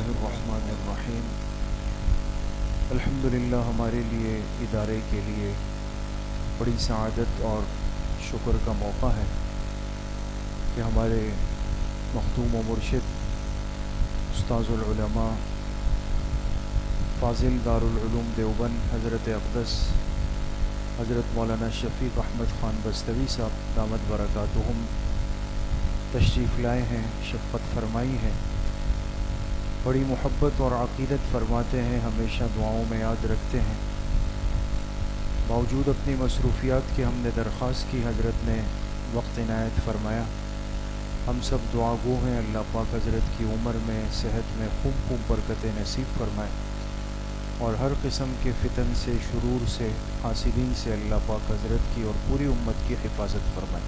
اللہ الرحمن الرحیم۔ الحمدللہ ہمارے لیے ادارے کے لیے بڑی سعادت اور شکر کا موقع ہے کہ ہمارے مخدوم و مرشد استاذ العلماء فاضل دارالعلوم دیوبند حضرت اقدس حضرت مولانا شفیق احمد خان بستوی صاحب دامت برکاتہم تشریف لائے ہیں، شفقت فرمائی ہے، بڑی محبت اور عقیدت فرماتے ہیں، ہمیشہ دعاؤں میں یاد رکھتے ہیں۔ باوجود اپنی مصروفیات کے ہم نے درخواست کی، حضرت نے وقت عنایت فرمایا۔ ہم سب دعا گو ہیں، اللہ پاک حضرت کی عمر میں صحت میں خوب خوب برکت نصیب فرمائے اور ہر قسم کے فتن سے، شرور سے، حاسدین سے اللہ پاک حضرت کی اور پوری امت کی حفاظت فرمائے۔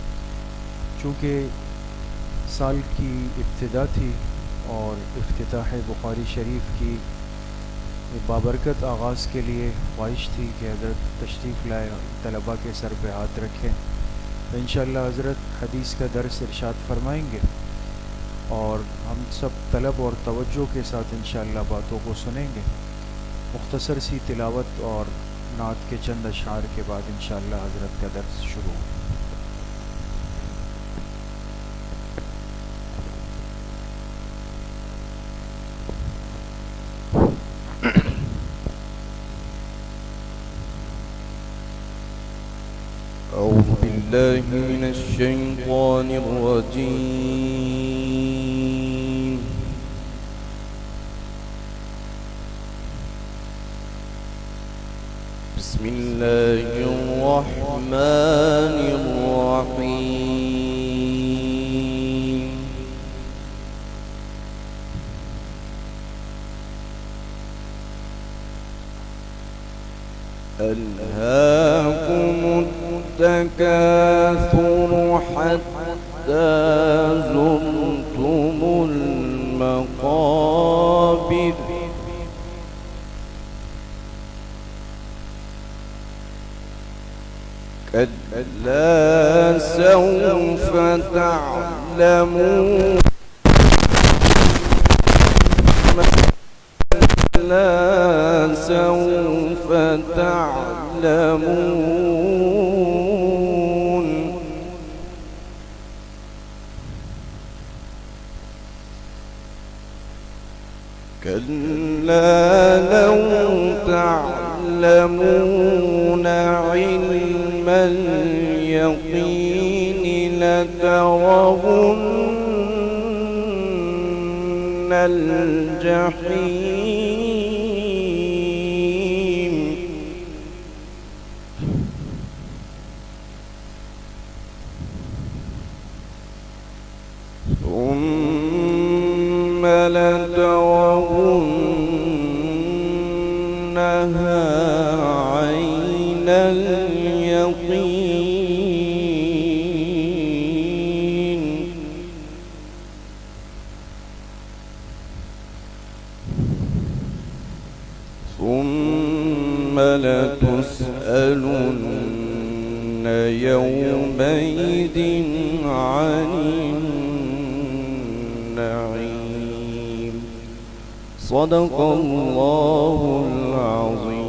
چونکہ سال کی ابتدا تھی اور افتتاح بخاری شریف کی بابرکت آغاز کے لیے خواہش تھی کہ حضرت تشریف لائے، طلباء کے سر پہ ہاتھ رکھیں، تو انشاءاللہ حضرت حدیث کا درس ارشاد فرمائیں گے اور ہم سب طلب اور توجہ کے ساتھ انشاءاللہ باتوں کو سنیں گے۔ مختصر سی تلاوت اور نعت کے چند اشعار کے بعد انشاءاللہ حضرت کا درس شروع ہو۔ أعوذ بالله من الشيطان الرجيم، بسم الله الرحمن الرحيم، ألهاكم التكاثر حتى زرتم المقابر كلا سوف تعلمون كلا سوف تعلمون كلا لو تعلمون علم اليقين لترون الجحيم ثم لترونها عين اليقين ثم لتسألن يومئذ عن النعيم صدق الله العظيم۔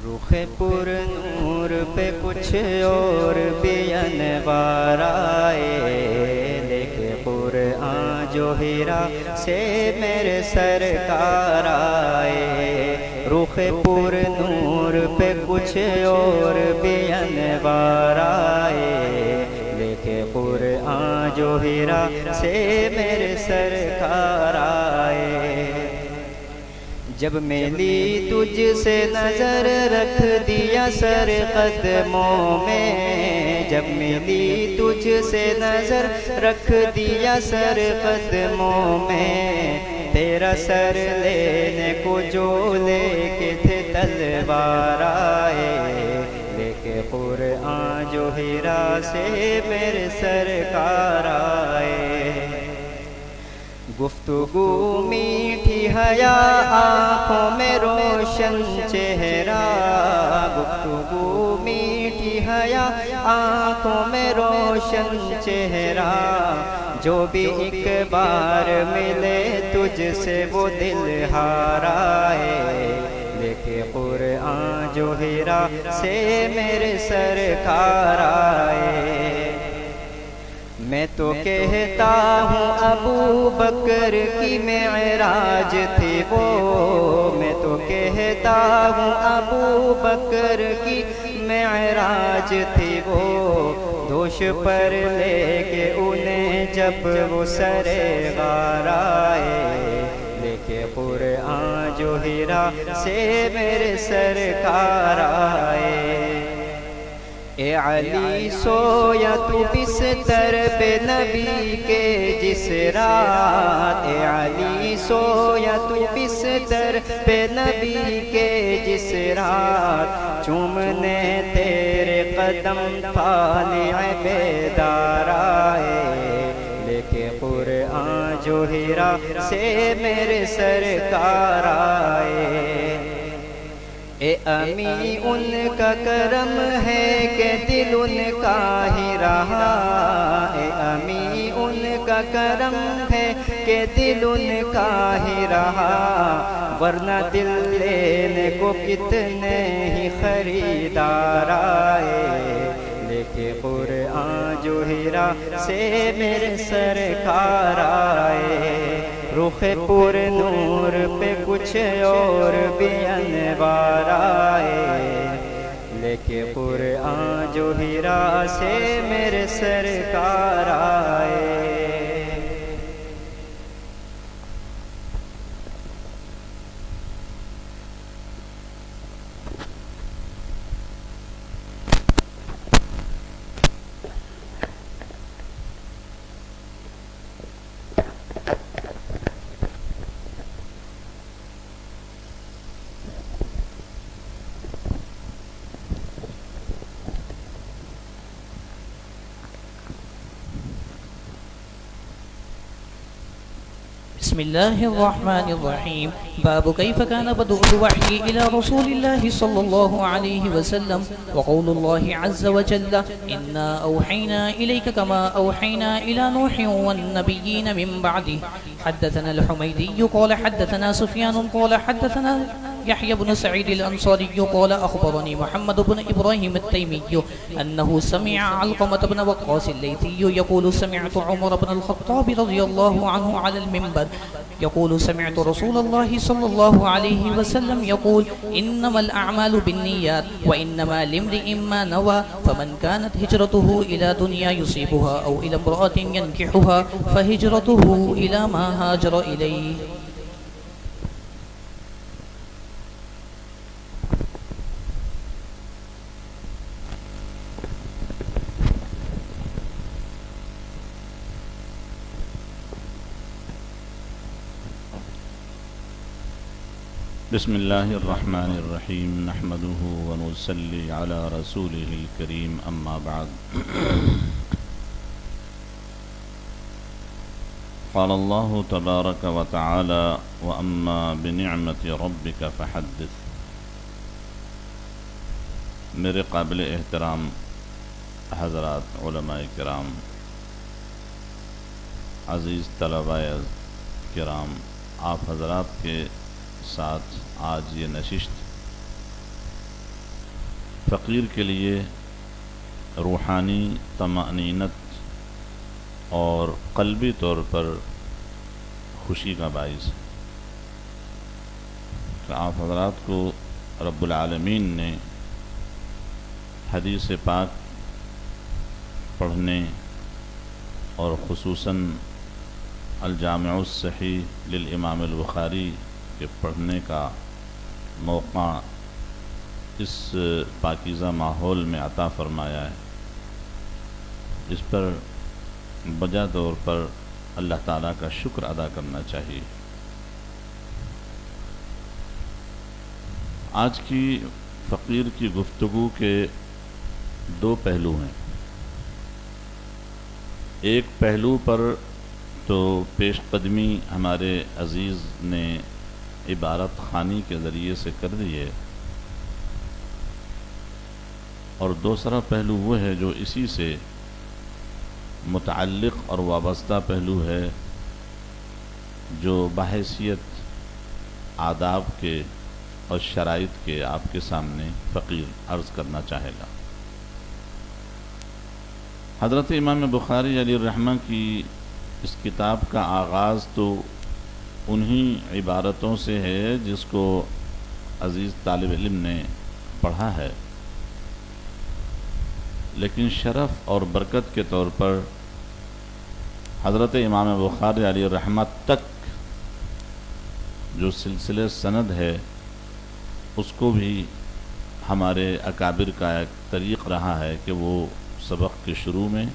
رخ پر نور پہ کچھ اور بھی انوار آئے، دیکھے قرآن جو ہیرا سے میرے سرکار آئے۔ رخ پر نور پہ کچھ اور بھی انوار آئے، دیکھے قرآن جو ہیرا سے میرے سرکار آئے۔ جب میلی تجھ سے نظر رکھ دیا سر قدموں میں، جب میلی تجھ سے نظر رکھ دیا سر قدموں میں، تیرا سر لینے کو جو لے کے تھے تلوار آئے، لے کے قرآن جو ہیرا سے میرے سرکار آئے۔ گفتگو میٹھی حیا آنکھوں میں روشن چہرہ، گفتگو میٹھی حیا آنکھوں میں روشن چہرہ، جو بھی ایک بار ملے تجھ سے وہ دل ہارا ہے، لے کے قرآن جو ہیرا سے میرے سرکار آئے۔ میں تو کہتا ہوں ابو بکر کی معراج تھی وہ، میں تو کہتا ہوں ابو بکر کی معراج تھی وہ، دوش پر لے کے انہیں جب وہ سر غار آئے، لے کے قرآن جو ہیرا سے میرے سرکار آئے۔ اے علی سویا تو بستر پہ نبی کے جس رات، اے علی سویا تو بستر پہ نبی کے جس رات، چومنے تیرے قدم طالع بیدار آئے، لے کے قرآن جو ہیرا سے میرے سرکار آئے۔ اے امی ان کا کرم ہے کہ دل ان کا ہی رہا، اے امی ان کا کرم ہے کہ دل ان کا ہی رہا، ورنہ دل لینے کو کتنے ہی خریدار آئے، لے کے قرآن جو ہیرا سے میرے سرکار آئے۔ رخ پر نور پہ کچھ اور بھی انوار آئے، لے کے قرآن جو ہیرا سے میرے سرکار آئے۔ بسم الله الرحمن الرحيم. باب كيف كان بدء الوحي إلى رسول الله صلى الله عليه وسلم، وقول الله عز وجل إنا أوحينا إليك كما أوحينا إلى نوح والنبيين من بعده. حدثنا الحميدي قال حدثنا سفيان قال حدثنا يحيى بن سعيد الأنصاري قال أخبرني محمد بن إبراهيم التيمي أنه سمع علقمة بن وقاص الليثي يقول سمعت عمر بن الخطاب رضي الله عنه على المنبر يقول سمعت رسول الله صلى الله عليه وسلم يقول إنما الأعمال بالنيات وإنما لامرئ ما نوى، فمن كانت هجرته إلى دنيا يصيبها أو إلى امرأة ينكحها فهجرته إلى ما هاجر إليه. بسم اللہ الرحمن الرحیم، نحمده ونصلی علی رسوله الکریم، اما بعد۔ قال اللہ تبارک وتعالی واما بنعمت ربک فحدث۔ میرے قابل احترام حضرات، علماء کرام، عزیز طلباء کرام، آپ حضرات کے ساتھ آج یہ نشست فقیر کے لیے روحانی طمأنینت اور قلبی طور پر خوشی کا باعث ہے کہ آپ حضرات کو رب العالمین نے حدیث پاک پڑھنے اور خصوصاً الجامع الصحیح للامام البخاری کے پڑھنے کا موقع اس پاکیزہ ماحول میں عطا فرمایا ہے۔ اس پر بجا طور پر اللہ تعالیٰ کا شکر ادا کرنا چاہیے۔ آج کی فقیر کی گفتگو کے دو پہلو ہیں. ایک پہلو پر تو پیش قدمی ہمارے عزیز نے عبارت خوانی کے ذریعے سے کر دی ہے، اور دوسرا پہلو وہ ہے جو اسی سے متعلق اور وابستہ پہلو ہے، جو بحیثیت آداب کے اور شرائط کے آپ کے سامنے فقیر عرض کرنا چاہے گا. حضرت امام بخاری علیہ الرحمہ کی اس کتاب کا آغاز تو انہی عبارتوں سے ہے جس کو عزیز طالب علم نے پڑھا ہے، لیکن شرف اور برکت کے طور پر حضرت امام بخاری علیہ الرحمہ تک جو سلسلہ سند ہے اس کو بھی ہمارے اکابر کا ایک طریق رہا ہے کہ وہ سبق کے شروع میں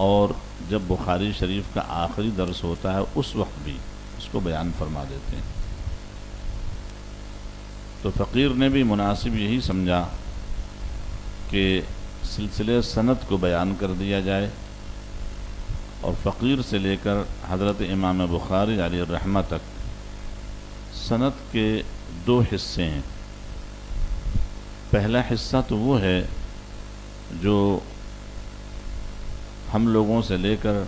اور جب بخاری شریف کا آخری درس ہوتا ہے اس وقت بھی اس کو بیان فرما دیتے ہیں. تو فقیر نے بھی مناسب یہی سمجھا کہ سلسلہ سند کو بیان کر دیا جائے، اور فقیر سے لے کر حضرت امام بخاری علیہ الرحمہ تک سند کے دو حصے ہیں. پہلا حصہ تو وہ ہے جو ہم لوگوں سے لے کر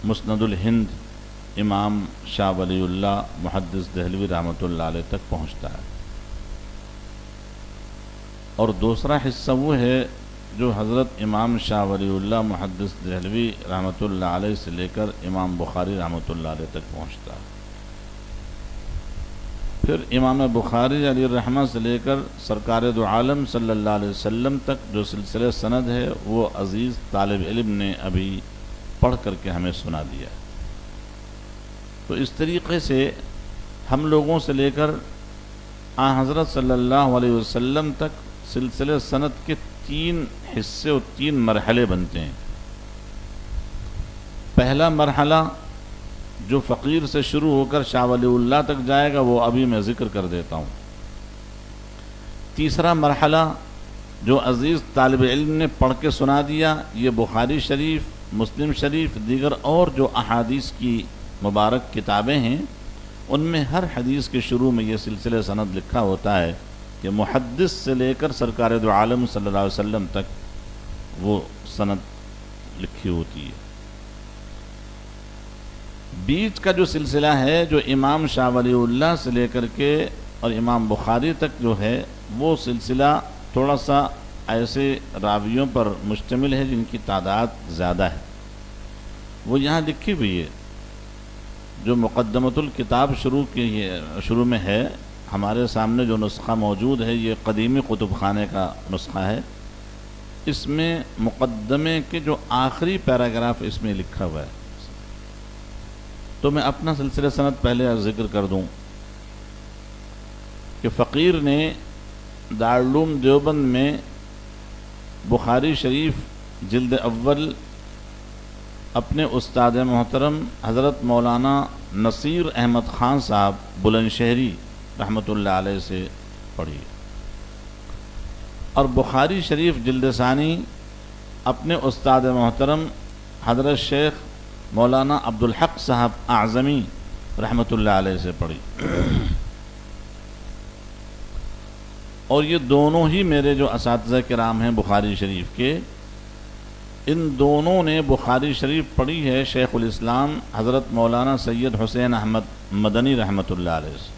مسند الہند امام شاہ ولی اللہ محدث دہلوی رحمۃ اللہ علیہ تک پہنچتا ہے، اور دوسرا حصہ وہ ہے جو حضرت امام شاہ ولی اللہ محدث دہلوی رحمۃ اللہ علیہ سے لے کر امام بخاری رحمۃ اللہ علیہ تک پہنچتا ہے. پھر امام بخاری علیہ الرحمہ سے لے کر سرکار دو عالم صلی اللہ علیہ وسلم تک جو سلسلہ سند ہے وہ عزیز طالب علم نے ابھی پڑھ کر کے ہمیں سنا دیا. تو اس طریقے سے ہم لوگوں سے لے کر آن حضرت صلی اللہ علیہ وسلم تک سلسلہ سند کے 3 حصے اور 3 مرحلے بنتے ہیں. پہلا مرحلہ جو فقیر سے شروع ہو کر شاہ ولی اللہ تک جائے گا وہ ابھی میں ذکر کر دیتا ہوں. تیسرا مرحلہ جو عزیز طالب علم نے پڑھ کے سنا دیا، یہ بخاری شریف، مسلم شریف، دیگر اور جو احادیث کی مبارک کتابیں ہیں ان میں ہر حدیث کے شروع میں یہ سلسلہ سند لکھا ہوتا ہے کہ محدث سے لے کر سرکار دو عالم صلی اللہ علیہ وسلم تک وہ سند لکھی ہوتی ہے. بیچ کا جو سلسلہ ہے جو امام شاہ ولی اللہ سے لے کر کے اور امام بخاری تک جو ہے وہ سلسلہ تھوڑا سا ایسے راویوں پر مشتمل ہے جن کی تعداد زیادہ ہے. وہ یہاں لکھی ہوئی ہے. جو مقدمۃ الکتاب شروع میں ہے، ہمارے سامنے جو نسخہ موجود ہے یہ قدیمی کتب خانے کا نسخہ ہے. اس میں مقدمے کے جو آخری پیراگراف اس میں لکھا ہوا ہے. تو میں اپنا سلسلہ سند پہلے ذکر کر دوں کہ فقیر نے دارالعلوم دیوبند میں بخاری شریف جلد اول اپنے استاد محترم حضرت مولانا نصیر احمد خان صاحب بلند شہری رحمۃ اللہ علیہ سے پڑھی، اور بخاری شریف جلد ثانی اپنے استاد محترم حضرت شیخ مولانا عبدالحق صاحب اعظمی رحمۃ اللہ علیہ سے پڑھی. اور یہ دونوں ہی میرے جو اساتذہ کرام ہیں بخاری شریف کے، ان دونوں نے بخاری شریف پڑھی ہے شیخ الاسلام حضرت مولانا سید حسین احمد مدنی رحمۃ اللہ علیہ سے،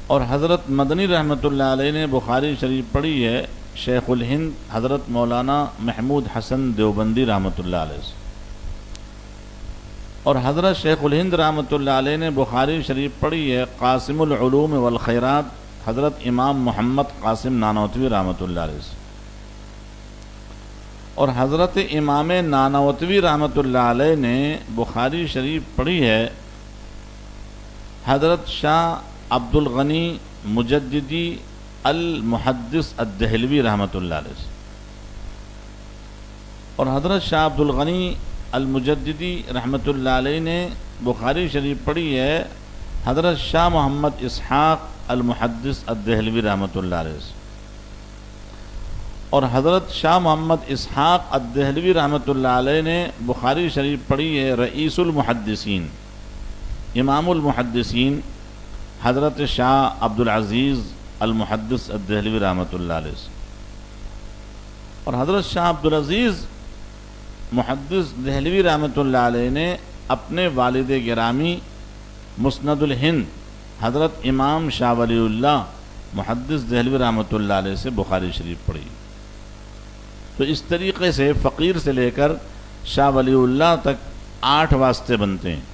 اور حضرت مدنی رحمۃ اللہ علیہ نے بخاری شریف پڑھی ہے شیخ الہند حضرت مولانا محمود حسن دیوبندی رحمۃ اللہ علیہ سے، اور حضرت شیخ الہند رحمۃ اللہ علیہ نے بخاری شریف پڑھی ہے قاسم العلوم والخیرات حضرت امام محمد قاسم نانوتوی رحمۃ اللہ علیہ سے، اور حضرت امام نانوتوی رحمۃ اللہ علیہ نے بخاری شریف پڑھی ہے حضرت شاہ عبد الغنی مجددی المحدث الدہلوی رحمۃ اللہ علیہ سے، اور حضرت شاہ عبد الغنی المجددی رحمۃ اللہ علیہ نے بخاری شریف پڑھی ہے حضرت شاہ محمد اسحاق المحدث الدہلوی رحمۃ اللہ علیہ سے، اور حضرت شاہ محمد اسحاق الدہلوی رحمۃ اللہ علیہ نے بخاری شریف پڑھی ہے رئیس المحدثین، امام المحدثین حضرت شاہ عبدالعزیز المحدث الدہلوی رحمۃ اللہ علیہ سے، اور حضرت شاہ عبدالعزیز محدث دہلوی رحمۃ اللہ علیہ نے اپنے والد گرامی مسند الہند حضرت امام شاہ ولی اللہ محدث دہلوی رحمۃ اللہ علیہ سے بخاری شریف پڑھی۔ تو اس طریقے سے فقیر سے لے کر شاہ ولی اللہ تک 8 واسطے بنتے ہیں۔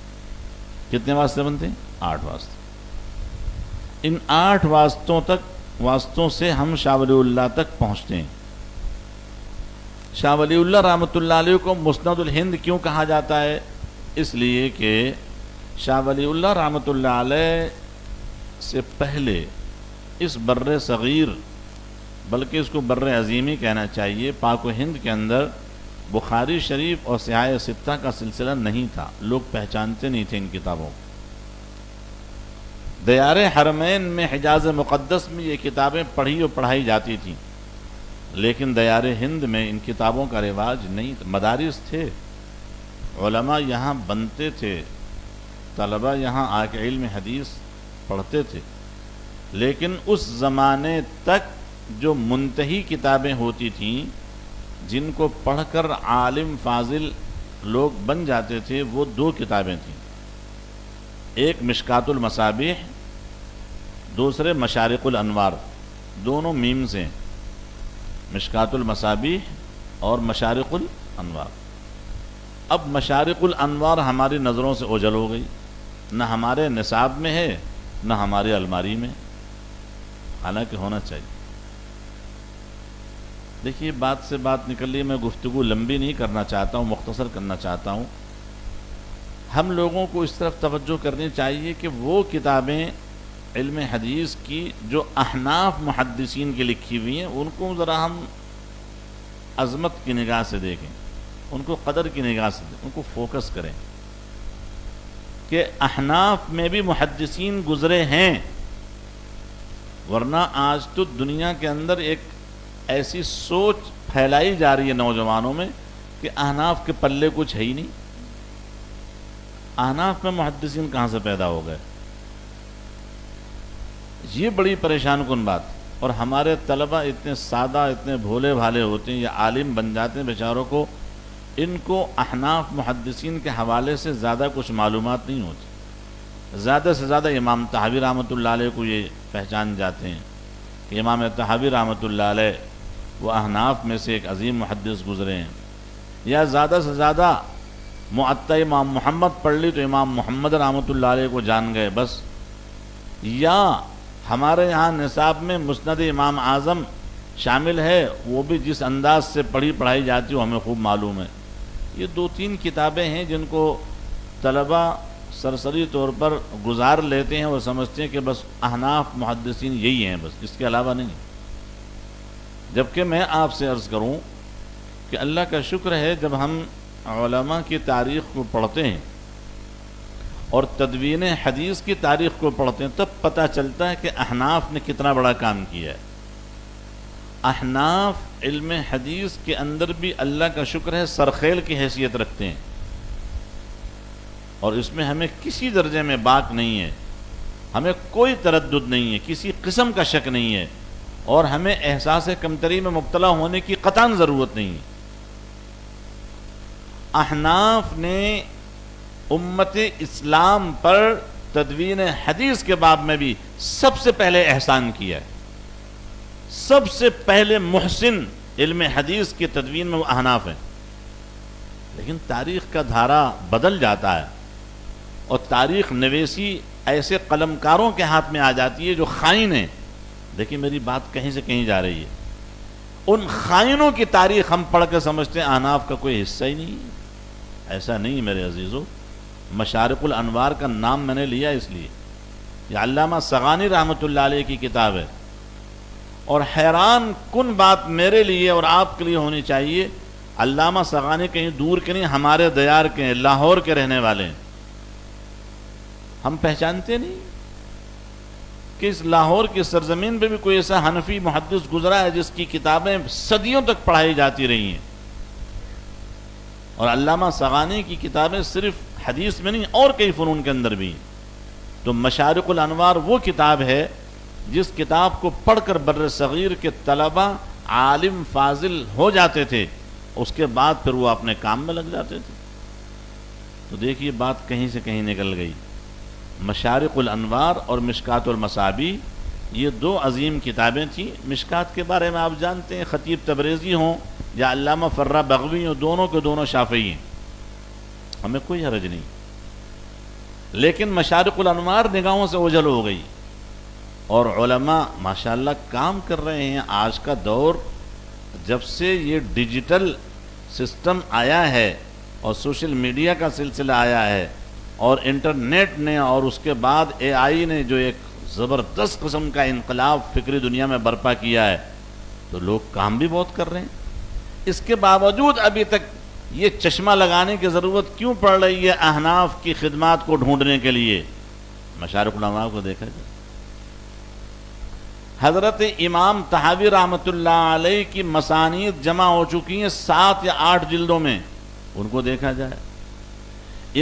کتنے واسطے بنتے ہیں؟ 8 واسطے۔ ان 8 واسطوں سے ہم شاہ ولی اللہ تک پہنچتے ہیں۔ شاہ ولی اللہ رحمۃ اللہ علیہ کو مسند الہند کیوں کہا جاتا ہے؟ اس لیے کہ شاہ ولی اللہ رحمۃ اللہ علیہ سے پہلے اس بر صغیر، بلکہ اس کو بر عظیمی کہنا چاہیے، پاک و ہند کے اندر بخاری شریف اور صحاح ستہ کا سلسلہ نہیں تھا، لوگ پہچانتے نہیں تھے ان کتابوں کو۔ دیار حرمین میں حجاز مقدس میں یہ کتابیں پڑھی اور پڑھائی جاتی تھیں، لیکن دیار ہند میں ان کتابوں کا رواج نہیں تھا۔ مدارس تھے، علماء یہاں بنتے تھے، طلبہ یہاں آ کے علم حدیث پڑھتے تھے، لیکن اس زمانے تک جو منتہی کتابیں ہوتی تھیں جن کو پڑھ کر عالم فاضل لوگ بن جاتے تھے، وہ 2 کتابیں تھیں، ایک مشکات المصابیح، دوسرے مشارق الانوار، دونوں میم سے، مشکات المصابیح اور مشارق الانوار۔ اب مشارق الانوار ہماری نظروں سے اوجھل ہو گئی، نہ ہمارے نصاب میں ہے نہ ہماری الماری میں، حالانکہ ہونا چاہیے۔ دیکھیے بات سے بات نکل لی، میں گفتگو لمبی نہیں کرنا چاہتا ہوں، مختصر کرنا چاہتا ہوں۔ ہم لوگوں کو اس طرف توجہ کرنی چاہیے کہ وہ کتابیں علم حدیث کی جو احناف محدثین کی لکھی ہوئی ہیں، ان کو ذرا ہم عظمت کی نگاہ سے دیکھیں، ان کو قدر کی نگاہ سے دیکھیں، ان کو فوکس کریں کہ احناف میں بھی محدثین گزرے ہیں، ورنہ آج تو دنیا کے اندر ایک ایسی سوچ پھیلائی جا رہی ہے نوجوانوں میں کہ احناف کے پلے کچھ ہے ہی نہیں۔ احناف میں محدثین کہاں سے پیدا ہو گئے؟ یہ بڑی پریشان کن بات۔ اور ہمارے طلبہ اتنے سادہ، اتنے بھولے بھالے ہوتے ہیں یا عالم بن جاتے ہیں بیچاروں کو، ان کو احناف محدثین کے حوالے سے زیادہ کچھ معلومات نہیں ہوتی۔ زیادہ سے زیادہ امام طحاوی رحمۃ اللہ علیہ کو یہ پہچان جاتے ہیں کہ امام طحاوی رحمۃ اللہ علیہ وہ احناف میں سے ایک عظیم محدث گزرے ہیں، یا زیادہ سے زیادہ معطا امام محمد پڑھ لی تو امام محمد رحمۃ اللہ علیہ کو جان گئے بس، یا ہمارے یہاں نصاب میں مسند امام اعظم شامل ہے، وہ بھی جس انداز سے پڑھائی جاتی وہ ہمیں خوب معلوم ہے۔ یہ 2-3 کتابیں ہیں جن کو طلبہ سرسری طور پر گزار لیتے ہیں اور سمجھتے ہیں کہ بس احناف محدثین یہی ہیں، بس اس کے علاوہ نہیں۔ جبکہ میں آپ سے عرض کروں کہ اللہ کا شکر ہے، جب ہم علماء کی تاریخ کو پڑھتے ہیں اور تدوین حدیث کی تاریخ کو پڑھتے ہیں، تب پتہ چلتا ہے کہ احناف نے کتنا بڑا کام کیا ہے۔ احناف علم حدیث کے اندر بھی اللہ کا شکر ہے سرخیل کی حیثیت رکھتے ہیں، اور اس میں ہمیں کسی درجے میں باک نہیں ہے، ہمیں کوئی تردد نہیں ہے، کسی قسم کا شک نہیں ہے، اور ہمیں احساس کمتری میں مبتلا ہونے کی قطعاً ضرورت نہیں ہے۔ احناف نے امت اسلام پر تدوین حدیث کے باب میں بھی سب سے پہلے احسان کیا ہے، سب سے پہلے محسن علم حدیث کی تدوین میں وہ احناف ہیں۔ لیکن تاریخ کا دھارا بدل جاتا ہے، اور تاریخ نویسی ایسے قلمکاروں کے ہاتھ میں آ جاتی ہے جو خائن ہیں۔ دیکھیں میری بات کہیں سے کہیں جا رہی ہے، ان خائنوں کی تاریخ ہم پڑھ کے سمجھتے ہیں احناف کا کوئی حصہ ہی نہیں ہے۔ ایسا نہیں میرے عزیزو۔ مشارق الانوار کا نام میں نے لیا اس لیے، یہ علامہ سغانی رحمۃ اللہ علیہ کی کتاب ہے، اور حیران کن بات میرے لیے اور آپ کے لیے ہونی چاہیے، علامہ سغانی کہیں دور کے نہیں، ہمارے دیار کے ہیں، لاہور کے رہنے والے ہیں، ہم پہچانتے نہیں۔ کہ اس لاہور کی سرزمین پہ بھی کوئی ایسا حنفی محدث گزرا ہے جس کی کتابیں صدیوں تک پڑھائی جاتی رہی ہیں. اور علامہ صغانی کی کتابیں صرف حدیث میں نہیں اور کئی فنون کے اندر بھی ہیں. تو مشارق الانوار وہ کتاب ہے جس کتاب کو پڑھ کر بر صغیر کے طلبہ عالم فاضل ہو جاتے تھے، اس کے بعد پھر وہ اپنے کام میں لگ جاتے تھے. تو دیکھیے بات کہیں سے کہیں نکل گئی. مشارق الانوار اور مشکات المصابیح یہ دو عظیم کتابیں تھیں. مشکات کے بارے میں آپ جانتے ہیں، خطیب تبریزی ہوں یا علامہ فرہ بغوی ہوں، دونوں کے دونوں شافعی ہیں، ہمیں کوئی حرج نہیں. لیکن مشارق الانوار نگاہوں سے اوجھل ہو گئی، اور علماء ماشاءاللہ کام کر رہے ہیں. آج کا دور جب سے یہ ڈیجیٹل سسٹم آیا ہے اور سوشل میڈیا کا سلسلہ آیا ہے اور انٹرنیٹ نے اور اس کے بعد اے آئی نے جو ایک زبردست قسم کا انقلاب فکری دنیا میں برپا کیا ہے، تو لوگ کام بھی بہت کر رہے ہیں. اس کے باوجود ابھی تک یہ چشمہ لگانے کی ضرورت کیوں پڑ رہی ہے احناف کی خدمات کو ڈھونڈنے کے لیے؟ مشارق الانوار کو دیکھا جائے. حضرت امام طحاوی رحمۃ اللہ علیہ کی مسانید جمع ہو چکی ہیں 7 یا 8 جلدوں میں، ان کو دیکھا جائے.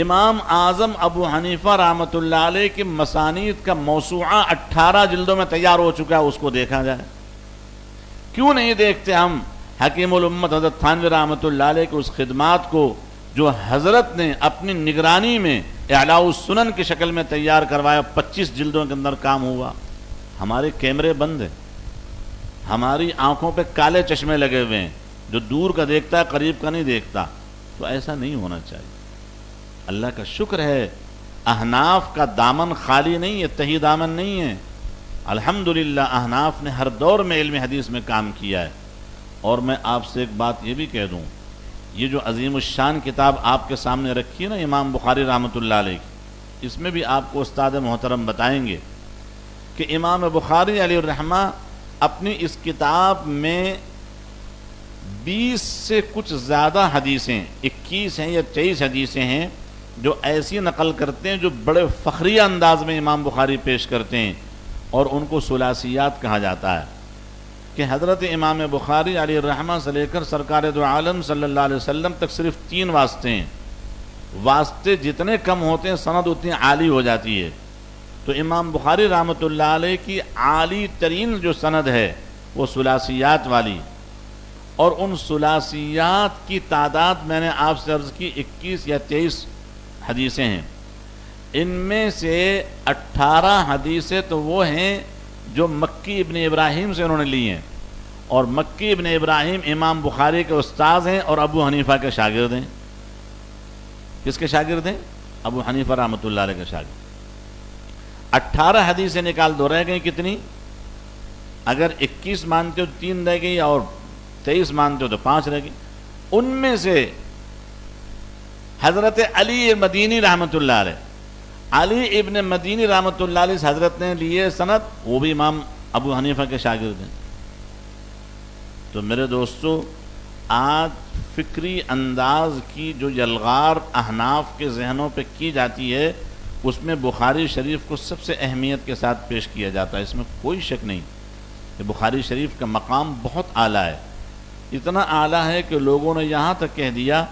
امام اعظم ابو حنیفہ رحمۃ اللہ علیہ کی مسانید کا موسوعہ 18 جلدوں میں تیار ہو چکا ہے، اس کو دیکھا جائے. کیوں نہیں دیکھتے ہم حکیم الامت حضرت تھانوی رحمۃ اللہ علیہ کی اس خدمات کو جو حضرت نے اپنی نگرانی میں اعلاء السنن کی شکل میں تیار کروایا. 25 جلدوں کے اندر کام ہوا. ہمارے کیمرے بند ہیں، ہماری آنکھوں پہ کالے چشمے لگے ہوئے ہیں، جو دور کا دیکھتا ہے قریب کا نہیں دیکھتا. تو ایسا نہیں ہونا چاہیے. اللہ کا شکر ہے احناف کا دامن خالی نہیں ہے، تہی دامن نہیں ہے. الحمدللہ احناف نے ہر دور میں علم حدیث میں کام کیا ہے. اور میں آپ سے ایک بات یہ بھی کہہ دوں، یہ جو عظیم الشان کتاب آپ کے سامنے رکھی ہے نا امام بخاری رحمۃ اللہ علیہ کی، اس میں بھی آپ کو استاد محترم بتائیں گے کہ امام بخاری علیہ الرحمہ اپنی اس کتاب میں 20 سے کچھ زیادہ حدیثیں، 21 ہیں یا 23 حدیثیں ہیں جو ایسی نقل کرتے ہیں جو بڑے فخریہ انداز میں امام بخاری پیش کرتے ہیں، اور ان کو ثلاثیات کہا جاتا ہے. کہ حضرت امام بخاری علیہ الرحمہ سے لے کر سرکار دو عالم صلی اللہ علیہ وسلم تک صرف 3 واسطے ہیں. واسطے جتنے کم ہوتے ہیں سند اتنی عالی ہو جاتی ہے. تو امام بخاری رحمۃ اللہ علیہ کی عالی ترین جو سند ہے وہ ثلاثیات والی، اور ان ثلاثیات کی تعداد میں نے آپ سے عرض کی 21 یا 23 حدیثیں ہیں. ان میں سے 18 حدیثیں تو وہ ہیں جو مکی ابن ابراہیم سے انہوں نے لی ہیں، اور مکی ابن ابراہیم امام بخاری کے استاذ ہیں اور ابو حنیفہ کے شاگرد ہیں. کس کے شاگرد ہیں؟ ابو حنیفہ رحمۃ اللہ علیہ کے شاگرد. 18 حدیثیں نکال دو، رہ گئی کتنی؟ اگر 21 مانتے ہو تو 3 رہ گئی، اور 23 مانتے ہو تو 5 رہ گئی. ان میں سے حضرت علی مدینی رحمۃ اللہ علیہ، علی ابن مدینی رحمۃ اللہ علیہ حضرت نے لیے سند، وہ بھی امام ابو حنیفہ کے شاگرد ہیں. تو میرے دوستو، آج فکری انداز کی جو یلغار احناف کے ذہنوں پہ کی جاتی ہے، اس میں بخاری شریف کو سب سے اہمیت کے ساتھ پیش کیا جاتا ہے. اس میں کوئی شک نہیں کہ بخاری شریف کا مقام بہت اعلیٰ ہے. اتنا اعلیٰ ہے کہ لوگوں نے یہاں تک کہہ دیا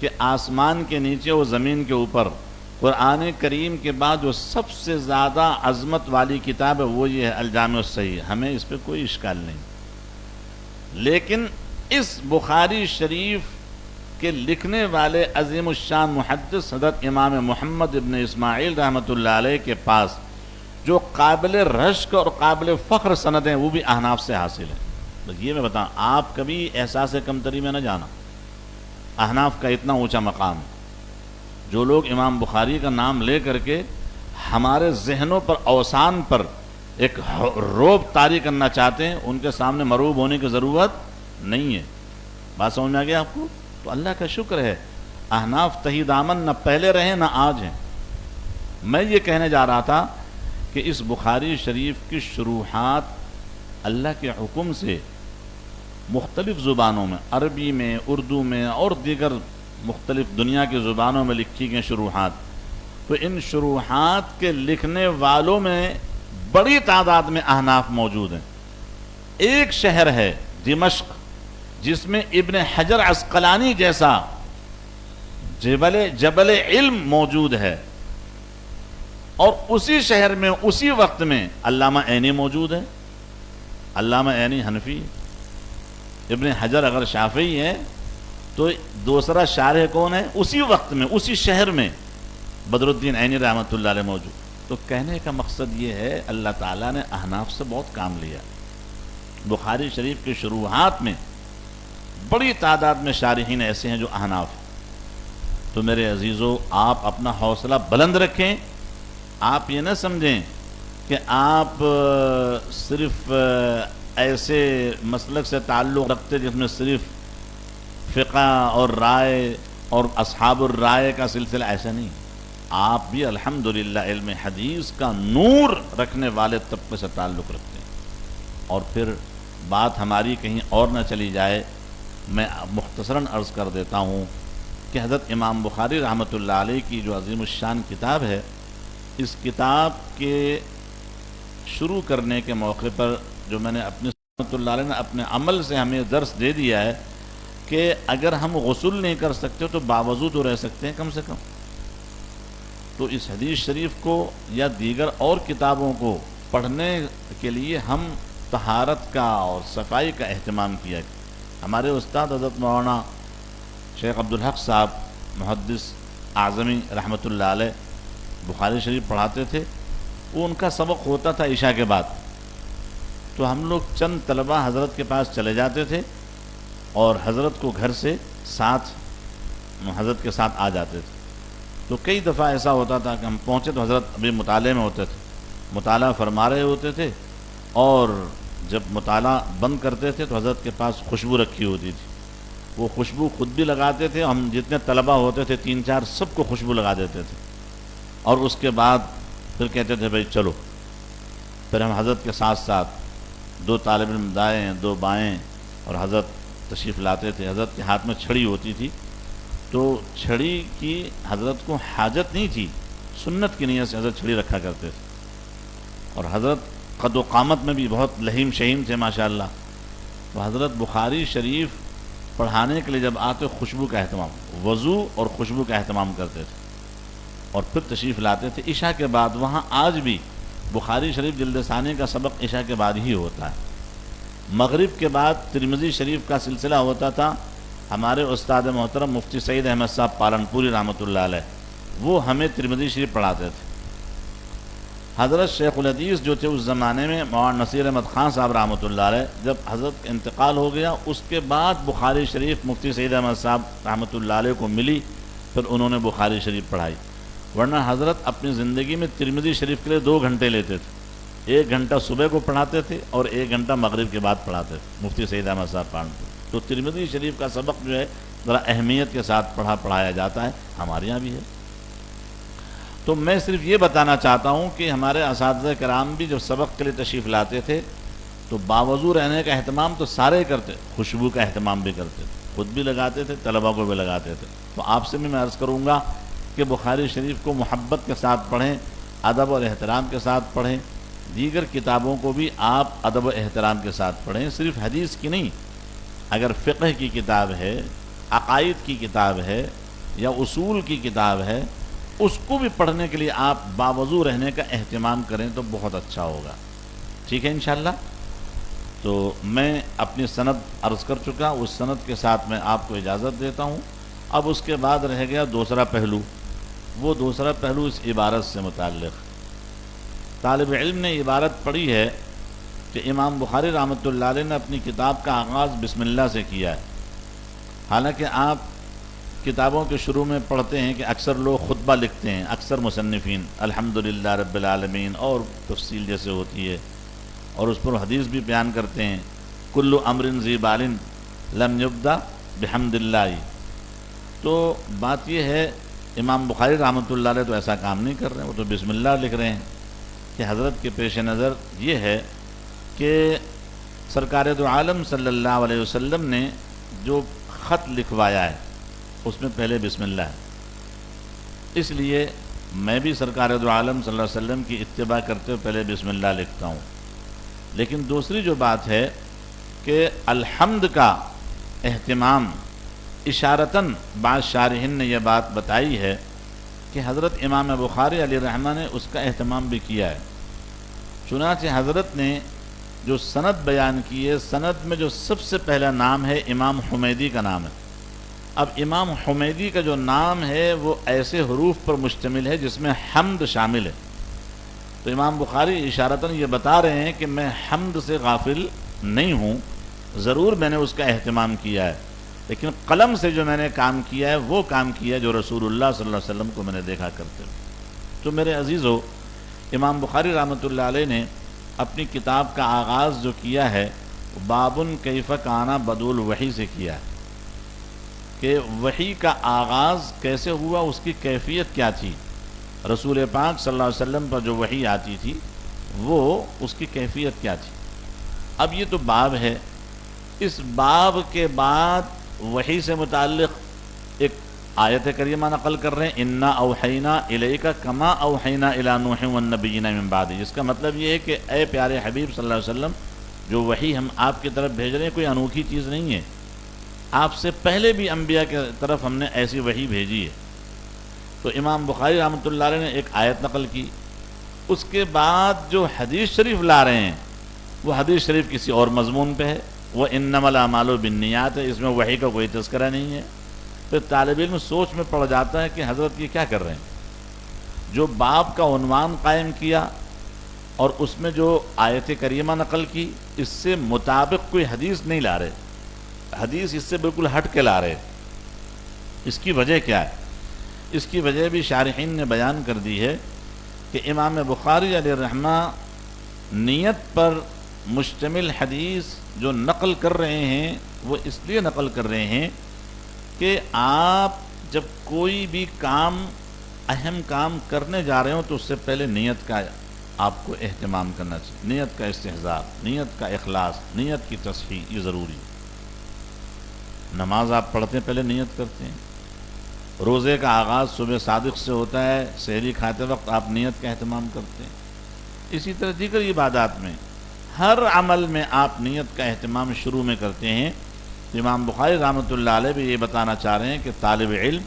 کہ آسمان کے نیچے و زمین کے اوپر قرآن کریم کے بعد جو سب سے زیادہ عظمت والی کتاب ہے وہ یہ ہے الجامع الصحیح. ہمیں اس پہ کوئی اشکال نہیں. لیکن اس بخاری شریف کے لکھنے والے عظیم الشان محدث حضرت امام محمد ابن اسماعیل رحمۃ اللہ علیہ کے پاس جو قابل رشک اور قابل فخر سند ہیں وہ بھی احناف سے حاصل ہیں. بس یہ میں بتاؤں، آپ کبھی احساس کمتری میں نہ جانا. احناف کا اتنا اونچا مقام ہے. جو لوگ امام بخاری کا نام لے کر کے ہمارے ذہنوں پر اوسان پر ایک روب طاری کرنا چاہتے ہیں، ان کے سامنے مروب ہونے کی ضرورت نہیں ہے. بات سمجھ میں آ گیا آپ کو؟ تو اللہ کا شکر ہے احناف تہی دامن نہ پہلے رہے نہ آج ہیں. میں یہ کہنے جا رہا تھا کہ اس بخاری شریف کی شروحات اللہ کے حکم سے مختلف زبانوں میں، عربی میں، اردو میں اور دیگر مختلف دنیا کی زبانوں میں لکھی گئی شروحات. تو ان شروحات کے لکھنے والوں میں بڑی تعداد میں احناف موجود ہیں۔ ایک شہر ہے دمشق جس میں ابن حجر عسقلانی جیسا جبل علم موجود ہے، اور اسی شہر میں اسی وقت میں علامہ عینی موجود ہے۔ علامہ عینی حنفی، ابن حجر اگر شافعی ہے تو دوسرا شارح کون ہے؟ اسی وقت میں اسی شہر میں بدر الدین عینی رحمۃ اللہ علیہ موجود۔ تو کہنے کا مقصد یہ ہے اللہ تعالیٰ نے احناف سے بہت کام لیا۔ بخاری شریف کی شروحات میں بڑی تعداد میں شارحین ایسے ہیں جو احناف۔ تو میرے عزیزو، آپ اپنا حوصلہ بلند رکھیں، آپ یہ نہ سمجھیں کہ آپ صرف ایسے مسلک سے تعلق رکھتے جس میں صرف فقہ اور رائے اور اصحاب الرائے کا سلسلہ، ایسا نہیں۔ آپ بھی الحمدللہ علم حدیث کا نور رکھنے والے طبقے سے تعلق رکھتے ہیں۔ اور پھر بات ہماری کہیں اور نہ چلی جائے، میں مختصراً عرض کر دیتا ہوں کہ حضرت امام بخاری رحمۃ اللہ علیہ کی جو عظیم الشان کتاب ہے، اس کتاب کے شروع کرنے کے موقع پر جو میں نے اپنے رحمۃ اللہ علیہ نے اپنے عمل سے ہمیں درس دے دیا ہے کہ اگر ہم غسل نہیں کر سکتے تو باوضو تو رہ سکتے ہیں کم سے کم۔ تو اس حدیث شریف کو یا دیگر اور کتابوں کو پڑھنے کے لیے ہم طہارت کا اور صفائی کا اہتمام کیا۔ ہمارے استاد حضرت مولانا شیخ عبدالحق صاحب محدث اعظمی رحمۃ اللہ علیہ بخاری شریف پڑھاتے تھے، وہ ان کا سبق ہوتا تھا عشاء کے بعد، تو ہم لوگ چند طلبہ حضرت کے پاس چلے جاتے تھے اور حضرت کو گھر سے ساتھ حضرت کے ساتھ آ جاتے تھے۔ تو کئی دفعہ ایسا ہوتا تھا کہ ہم پہنچے تو حضرت ابھی مطالعے میں ہوتے تھے، مطالعہ فرما رہے ہوتے تھے، اور جب مطالعہ بند کرتے تھے تو حضرت کے پاس خوشبو رکھی ہوتی تھی، وہ خوشبو خود بھی لگاتے تھے، ہم جتنے طلبہ ہوتے تھے 3-4 سب کو خوشبو لگا دیتے تھے، اور اس کے بعد پھر کہتے تھے بھائی چلو۔ پھر ہم حضرت کے ساتھ ساتھ 2 طالب علم دائیں 2 بائیں، اور حضرت تشریف لاتے تھے۔ حضرت کے ہاتھ میں چھڑی ہوتی تھی، تو چھڑی کی حضرت کو حاجت نہیں تھی، سنت کی نیت سے حضرت چھڑی رکھا کرتے تھے، اور حضرت قد و قامت میں بھی بہت لہیم شہیم تھے ماشاءاللہ۔ تو حضرت بخاری شریف پڑھانے کے لیے جب آتے خوشبو کا اہتمام، وضو اور خوشبو کا اہتمام کرتے تھے، اور پھر تشریف لاتے تھے عشاء کے بعد۔ وہاں آج بھی بخاری شریف جلد ثانی کا سبق عشاء کے بعد ہی ہوتا ہے۔ مغرب کے بعد ترمذی شریف کا سلسلہ ہوتا تھا، ہمارے استاد محترم مفتی سعید احمد صاحب پالنپوری رحمۃ اللہ علیہ، وہ ہمیں ترمذی شریف پڑھاتے تھے۔ حضرت شیخ الحدیث جو تھے اس زمانے میں مولانا نصیر احمد خان صاحب رحمۃ اللہ علیہ، جب حضرت کا انتقال ہو گیا اس کے بعد بخاری شریف مفتی سعید احمد صاحب رحمۃ اللہ علیہ کو ملی، پھر انہوں نے بخاری شریف پڑھائی۔ ورنہ حضرت اپنی زندگی میں ترمذی شریف کے لیے 2 گھنٹے لیتے تھے، 1 گھنٹہ صبح کو پڑھاتے تھے اور 1 گھنٹہ مغرب کے بعد پڑھاتے تھے مفتی سعید احمد صاحب پالنپور۔ تو ترمذی شریف کا سبق جو ہے ذرا اہمیت کے ساتھ پڑھایا جاتا ہے، ہمارے یہاں بھی ہے۔ تو میں صرف یہ بتانا چاہتا ہوں کہ ہمارے اساتذہ کرام بھی جب سبق کے لیے تشریف لاتے تھے تو باوضو رہنے کا اہتمام تو سارے کرتے، خوشبو کا اہتمام بھی کرتے تھے، خود بھی لگاتے تھے، طلبہ کو بھی لگاتے تھے۔ تو آپ سے بھی میں عرض کروں گا کہ بخاری شریف کو محبت کے ساتھ پڑھیں، ادب اور احترام کے ساتھ پڑھیں، دیگر کتابوں کو بھی آپ ادب و احترام کے ساتھ پڑھیں، صرف حدیث کی نہیں۔ اگر فقہ کی کتاب ہے، عقائد کی کتاب ہے یا اصول کی کتاب ہے، اس کو بھی پڑھنے کے لیے آپ باوضو رہنے کا اہتمام کریں تو بہت اچھا ہوگا۔ ٹھیک ہے انشاءاللہ۔ تو میں اپنی سند عرض کر چکا، اس سند کے ساتھ میں آپ کو اجازت دیتا ہوں۔ اب اس کے بعد رہ گیا دوسرا پہلو، وہ دوسرا پہلو اس عبارت سے متعلق۔ طالب علم نے عبارت پڑھی ہے کہ امام بخاری رحمۃ اللہ علیہ نے اپنی کتاب کا آغاز بسم اللہ سے کیا ہے۔ حالانکہ آپ کتابوں کے شروع میں پڑھتے ہیں کہ اکثر لوگ خطبہ لکھتے ہیں، اکثر مصنفین الحمدللہ رب العالمین اور تفصیل جیسے ہوتی ہے، اور اس پر حدیث بھی بیان کرتے ہیں کل امر ذی بال لم یبدا بحمد اللہ۔ تو بات یہ ہے امام بخاری رحمۃ اللہ علیہ تو ایسا کام نہیں کر رہے ہیں، وہ تو بسم اللہ لکھ رہے ہیں کہ حضرت کے پیش نظر یہ ہے کہ سرکار دو عالم صلی اللہ علیہ وسلم نے جو خط لکھوایا ہے اس میں پہلے بسم اللہ ہے، اس لیے میں بھی سرکار دو عالم صلی اللہ علیہ وسلم کی اتباع کرتے ہوئے پہلے بسم اللہ لکھتا ہوں. لیکن دوسری جو بات ہے کہ الحمد کا اہتمام اشارتاً بعض شارحین نے یہ بات بتائی ہے کہ حضرت امام بخاری علیہ الرحمہ نے اس کا اہتمام بھی کیا ہے. چنانچہ حضرت نے جو سند بیان کی ہے، سند میں جو سب سے پہلا نام ہے امام حمیدی کا نام ہے. اب امام حمیدی کا جو نام ہے وہ ایسے حروف پر مشتمل ہے جس میں حمد شامل ہے. تو امام بخاری اشارتاً یہ بتا رہے ہیں کہ میں حمد سے غافل نہیں ہوں، ضرور میں نے اس کا اہتمام کیا ہے، لیکن قلم سے جو میں نے کام کیا ہے وہ کام کیا ہے جو رسول اللہ صلی اللہ علیہ وسلم کو میں نے دیکھا کرتے ہوئے. تو میرے عزیزو، امام بخاری رحمۃ اللہ علیہ نے اپنی کتاب کا آغاز جو کیا ہے بابن کیف کانا بدول وحی سے کیا ہے کہ وحی کا آغاز کیسے ہوا، اس کی کیفیت کیا تھی، رسول پاک صلی اللہ علیہ وسلم پر جو وحی آتی تھی وہ اس کی کیفیت کیا تھی. اب یہ تو باب ہے، اس باب کے بعد وحی سے متعلق ایک آیت کریمہ نقل کر رہے ہیں، انا اوحینا الیک کما اوحینا الی نوح والنبیین من بعد. اس کا مطلب یہ ہے کہ اے پیارے حبیب صلی اللہ علیہ وسلم، جو وحی ہم آپ کی طرف بھیج رہے ہیں کوئی انوکھی چیز نہیں ہے، آپ سے پہلے بھی انبیاء کی طرف ہم نے ایسی وحی بھیجی ہے. تو امام بخاری رحمۃ اللہ علیہ نے ایک آیت نقل کی، اس کے بعد جو حدیث شریف لا رہے ہیں وہ حدیث شریف کسی اور مضمون پہ ہے، وہ انما الاعمال بالنیات ہے، اس میں وحی کا کوئی تذکرہ نہیں ہے. پھر طالب علم سوچ میں پڑ جاتا ہے کہ حضرت یہ کیا کر رہے ہیں. جو باب کا عنوان قائم کیا اور اس میں جو آیت کریمہ نقل کی، اس سے مطابق کوئی حدیث نہیں لا رہے، حدیث اس سے بالکل ہٹ کے لا رہے. اس کی وجہ کیا ہے؟ اس کی وجہ بھی شارحین نے بیان کر دی ہے کہ امام بخاری علیہ الرحمہ نیت پر مشتمل حدیث جو نقل کر رہے ہیں وہ اس لیے نقل کر رہے ہیں کہ آپ جب کوئی بھی کام، اہم کام کرنے جا رہے ہوں تو اس سے پہلے نیت کا آپ کو اہتمام کرنا چاہیے، نیت کا استحضار، نیت کا اخلاص، نیت کی تصحیح، یہ ضروری ہے. نماز آپ پڑھتے ہیں پہلے نیت کرتے ہیں، روزے کا آغاز صبح صادق سے ہوتا ہے، سحری کھاتے وقت آپ نیت کا اہتمام کرتے ہیں. اسی طرح دیگر عبادات میں، ہر عمل میں آپ نیت کا اہتمام شروع میں کرتے ہیں. تو امام بخاری رحمۃ اللہ علیہ بھی یہ بتانا چاہ رہے ہیں کہ طالب علم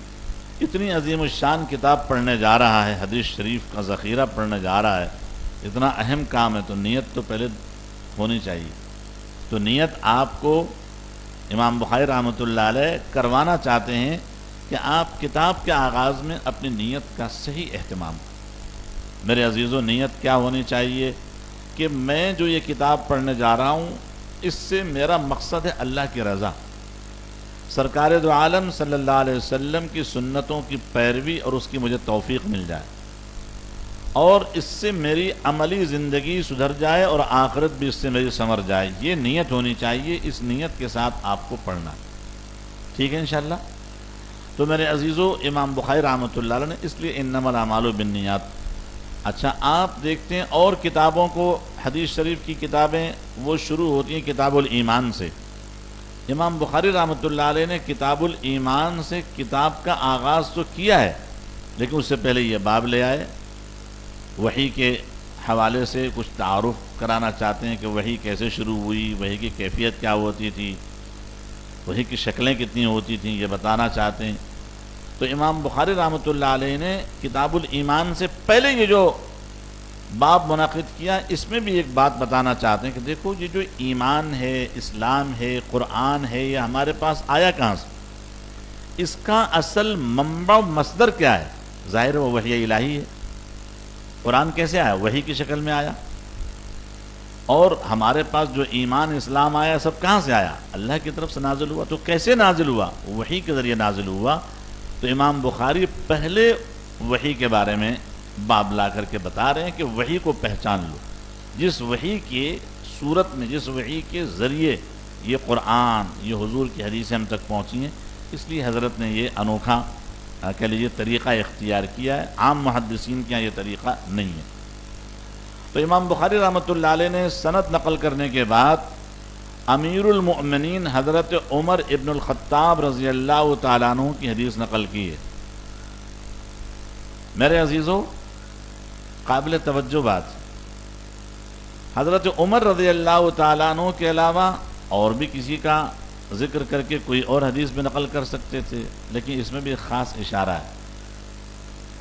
اتنی عظیم الشان کتاب پڑھنے جا رہا ہے، حدیث شریف کا ذخیرہ پڑھنے جا رہا ہے، اتنا اہم کام ہے، تو نیت تو پہلے ہونی چاہیے. تو نیت آپ کو امام بخاری رحمۃ اللہ علیہ کروانا چاہتے ہیں کہ آپ کتاب کے آغاز میں اپنی نیت کا صحیح اہتمام کریں. میرے عزیزو، نیت کیا ہونی چاہیے کہ میں جو یہ کتاب پڑھنے جا رہا ہوں اس سے میرا مقصد ہے اللہ کی رضا، سرکار دو عالم صلی اللہ علیہ وسلم کی سنتوں کی پیروی اور اس کی مجھے توفیق مل جائے، اور اس سے میری عملی زندگی سدھر جائے اور آخرت بھی اس سے میری سنور جائے. یہ نیت ہونی چاہیے، اس نیت کے ساتھ آپ کو پڑھنا ہے. ٹھیک ہے انشاءاللہ. تو میرے عزیزو، امام بخاری رحمۃ اللہ علیہ نے اس لیے انما الاعمال بالنیات. اچھا، آپ دیکھتے ہیں اور کتابوں کو، حدیث شریف کی کتابیں وہ شروع ہوتی ہیں کتاب الایمان سے. امام بخاری رحمۃ اللہ علیہ نے کتاب الایمان سے کتاب کا آغاز تو کیا ہے، لیکن اس سے پہلے یہ باب لے آئے. وحی کے حوالے سے کچھ تعارف کرانا چاہتے ہیں کہ وحی کیسے شروع ہوئی، وحی کی کیفیت کیا ہوتی تھی، وحی کی شکلیں کتنی ہوتی تھیں، یہ بتانا چاہتے ہیں. تو امام بخاری رحمۃ اللہ علیہ نے کتاب الایمان سے پہلے یہ جو باب منعقد کیا، اس میں بھی ایک بات بتانا چاہتے ہیں کہ دیکھو یہ جو ایمان ہے، اسلام ہے، قرآن ہے، یہ ہمارے پاس آیا کہاں سے؟ اس کا اصل منبع مصدر کیا ہے؟ ظاہر وہ وحی الہی ہے. قرآن کیسے آیا؟ وحی کی شکل میں آیا. اور ہمارے پاس جو ایمان اسلام آیا سب کہاں سے آیا؟ اللہ کی طرف سے نازل ہوا. تو کیسے نازل ہوا؟ وحی کے ذریعے نازل ہوا. تو امام بخاری پہلے وحی کے بارے میں باب لا کر کے بتا رہے ہیں کہ وحی کو پہچان لو، جس وحی کی صورت میں، جس وحی کے ذریعے یہ قرآن، یہ حضور کی حدیثیں ہم تک پہنچی ہیں. اس لیے حضرت نے یہ انوکھا کہہ لیجیے طریقہ اختیار کیا ہے. عام محدثین کے یہاں یہ طریقہ نہیں ہے. تو امام بخاری رحمۃ اللہ علیہ نے سند نقل کرنے کے بعد امیر المؤمنین حضرت عمر ابن الخطاب رضی اللہ تعالیٰ عنہ کی حدیث نقل کی ہے. میرے عزیزو، قابل توجہ بات، حضرت عمر رضی اللہ تعالیٰ عنہ کے علاوہ اور بھی کسی کا ذکر کر کے کوئی اور حدیث بھی نقل کر سکتے تھے، لیکن اس میں بھی ایک خاص اشارہ ہے۔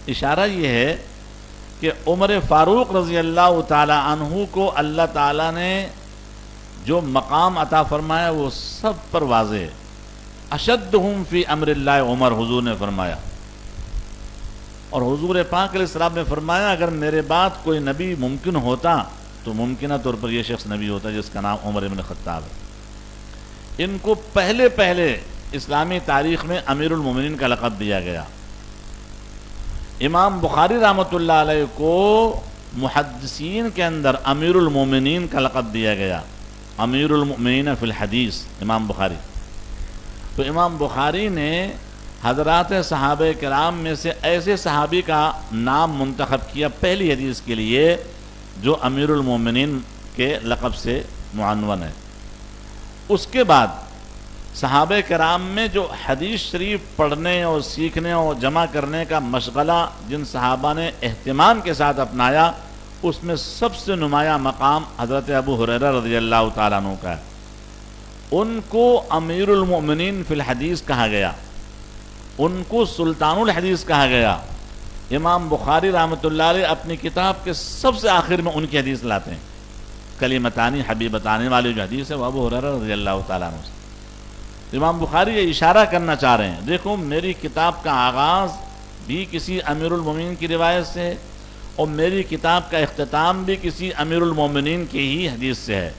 اشارہ یہ ہے کہ عمر فاروق رضی اللہ تعالیٰ عنہ کو اللہ تعالیٰ نے جو مقام عطا فرمایا وہ سب پر واضح ہے۔ اشدہم فی امر اللہ عمر، حضور نے فرمایا، اور حضور پاک علیہ السلام نے فرمایا اگر میرے بعد کوئی نبی ممکن ہوتا تو ممکنہ طور پر یہ شخص نبی ہوتا جس کا نام عمر بن خطاب ہے۔ ان کو پہلے اسلامی تاریخ میں امیر المومنین کا لقب دیا گیا۔ امام بخاری رحمۃ اللہ علیہ کو محدثین کے اندر امیر المومنین کا لقب دیا گیا، امیر المؤمنین فی الحدیث، امام بخاری۔ تو امام بخاری نے حضرات صحابہ کرام میں سے ایسے صحابی کا نام منتخب کیا پہلی حدیث کے لیے جو امیر المومنین کے لقب سے معنون ہے۔ اس کے بعد صحابہ کرام میں جو حدیث شریف پڑھنے اور سیکھنے اور جمع کرنے کا مشغلہ جن صحابہ نے اہتمام کے ساتھ اپنایا، اس میں سب سے نمایاں مقام حضرت ابو ہریرہ رضی اللہ تعالیٰ عنہ کا ہے۔ ان کو امیر المؤمنین فی الحدیث کہا گیا، ان کو سلطان الحدیث کہا گیا۔ امام بخاری رحمۃ اللہ علیہ اپنی کتاب کے سب سے آخر میں ان کی حدیث لاتے ہیں، کلمتانی حبیبتانی والی جو حدیث ہے وہ ابو ہریرہ رضی اللہ تعالیٰ عنہ سے۔ امام بخاری یہ اشارہ کرنا چاہ رہے ہیں، دیکھو میری کتاب کا آغاز بھی کسی امیر المومنین کی روایت سے ہے اور میری کتاب کا اختتام بھی کسی امیر المومنین کی ہی حدیث سے ہے۔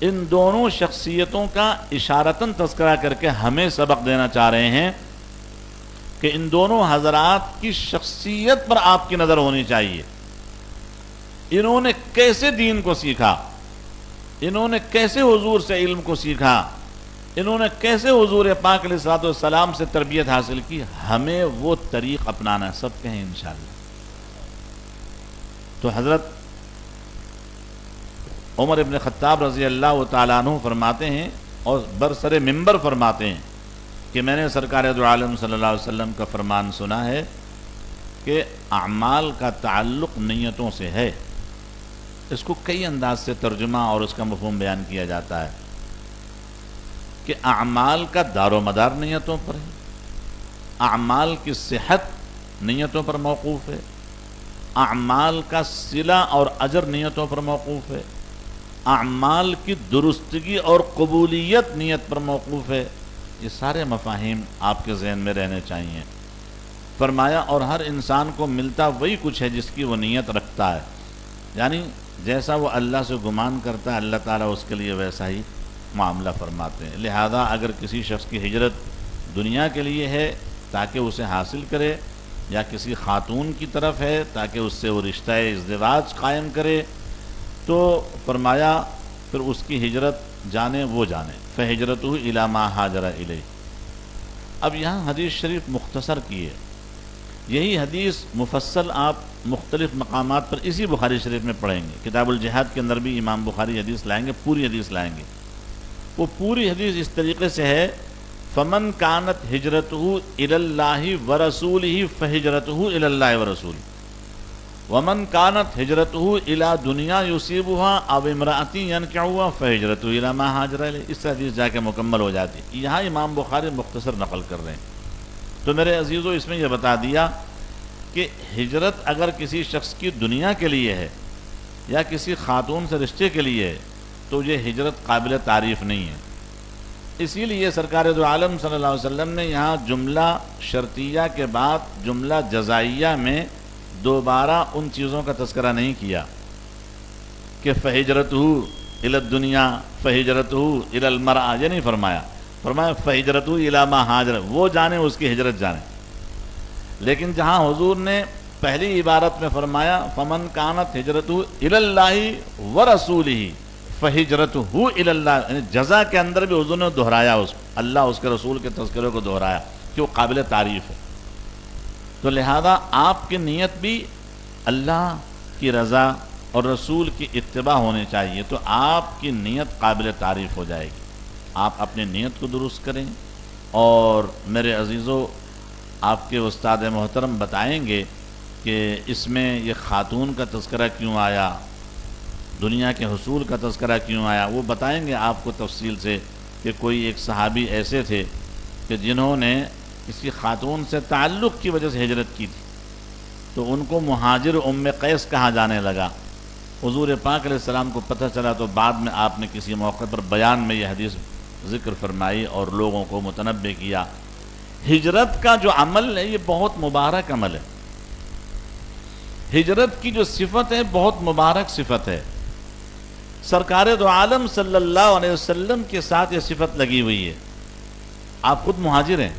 ان دونوں شخصیتوں کا اشارتاً تذکرہ کر کے ہمیں سبق دینا چاہ رہے ہیں کہ ان دونوں حضرات کی شخصیت پر آپ کی نظر ہونی چاہیے۔ انہوں نے کیسے دین کو سیکھا، انہوں نے کیسے حضور سے علم کو سیکھا، انہوں نے کیسے حضور پاک علیہ السلام سے تربیت حاصل کی، ہمیں وہ طریق اپنانا ہے، سب کہیں انشاءاللہ۔ تو حضرت عمر ابن خطاب رضی اللہ تعالیٰ عنہ فرماتے ہیں اور برسر منبر فرماتے ہیں کہ میں نے سرکار دو عالم صلی اللہ علیہ وسلم کا فرمان سنا ہے کہ اعمال کا تعلق نیتوں سے ہے۔ اس کو کئی انداز سے ترجمہ اور اس کا مفہوم بیان کیا جاتا ہے کہ اعمال کا دار و مدار نیتوں پر ہے، اعمال کی صحت نیتوں پر موقوف ہے، اعمال کا صلہ اور اجر نیتوں پر موقوف ہے، اعمال کی درستگی اور قبولیت نیت پر موقوف ہے۔ یہ سارے مفاہیم آپ کے ذہن میں رہنے چاہیے۔ فرمایا اور ہر انسان کو ملتا وہی کچھ ہے جس کی وہ نیت رکھتا ہے، یعنی جیسا وہ اللہ سے گمان کرتا ہے اللہ تعالیٰ اس کے لیے ویسا ہی معاملہ فرماتے ہیں۔ لہذا اگر کسی شخص کی ہجرت دنیا کے لیے ہے تاکہ اسے حاصل کرے، یا کسی خاتون کی طرف ہے تاکہ اس سے وہ رشتہ ازدواج قائم کرے، تو فرمایا پھر اس کی ہجرت جانے وہ جانے، فہجرتہ الی ما ہاجر الیہ۔ اب یہاں حدیث شریف مختصر کی ہے، یہی حدیث مفصل آپ مختلف مقامات پر اسی بخاری شریف میں پڑھیں گے۔ کتاب الجہاد کے اندر بھی امام بخاری حدیث لائیں گے، پوری حدیث لائیں گے۔ وہ پوری حدیث اس طریقے سے ہے، فمن کانت ہجرتہ الی اللہ ورسولہ فہجرتہ الی اللہ ورسولہ، ومن کانت ہجرتہ الی دنیا یصیبها او امرأۃ ینکحها فہجرتہ الی ما ہاجر الیہ۔ اس حدیث جا کے مکمل ہو جاتی ہے۔ یہاں امام بخاری مختصر نقل کر رہے ہیں۔ تو میرے عزیزو، اس میں یہ بتا دیا کہ ہجرت اگر کسی شخص کی دنیا کے لیے ہے یا کسی خاتون سے رشتے کے لیے ہے تو یہ ہجرت قابل تعریف نہیں ہے۔ اسی لیے سرکار دو عالم صلی اللہ علیہ وسلم نے یہاں جملہ شرطیہ کے بعد جملہ جزائیہ میں دوبارہ ان چیزوں کا تذکرہ نہیں کیا کہ فہجرتہ الی الدنیا فہجرتہ الی المرأة، یہ نہیں فرمایا، فرمایا فہجرتہ الی ما ہاجر، وہ جانے اس کی ہجرت جانے۔ لیکن جہاں حضور نے پہلی عبارت میں فرمایا فمن کانت ہجرتہ الی اللہ ورسولہ فہجرتہ الی اللہ، یعنی جزا کے اندر بھی حضور نے دہرایا، اس اللہ اس کے رسول کے تذکرے کو دہرایا کہ وہ قابل تعریف ہے۔ تو لہذا آپ کی نیت بھی اللہ کی رضا اور رسول کی اتباع ہونی چاہیے، تو آپ کی نیت قابل تعریف ہو جائے گی۔ آپ اپنی نیت کو درست کریں، اور میرے عزیزو آپ کے استاد محترم بتائیں گے کہ اس میں یہ خاتون کا تذکرہ کیوں آیا، دنیا کے حصول کا تذکرہ کیوں آیا، وہ بتائیں گے آپ کو تفصیل سے کہ کوئی ایک صحابی ایسے تھے کہ جنہوں نے کسی خاتون سے تعلق کی وجہ سے ہجرت کی تھی، تو ان کو مہاجر ام قیس کہا جانے لگا۔ حضور پاک علیہ السلام کو پتہ چلا تو بعد میں آپ نے کسی موقع پر بیان میں یہ حدیث ذکر فرمائی اور لوگوں کو متنبہ کیا۔ ہجرت کا جو عمل ہے یہ بہت مبارک عمل ہے، ہجرت کی جو صفت ہے بہت مبارک صفت ہے۔ سرکار دو عالم صلی اللہ علیہ وسلم کے ساتھ یہ صفت لگی ہوئی ہے۔ آپ خود مہاجر ہیں،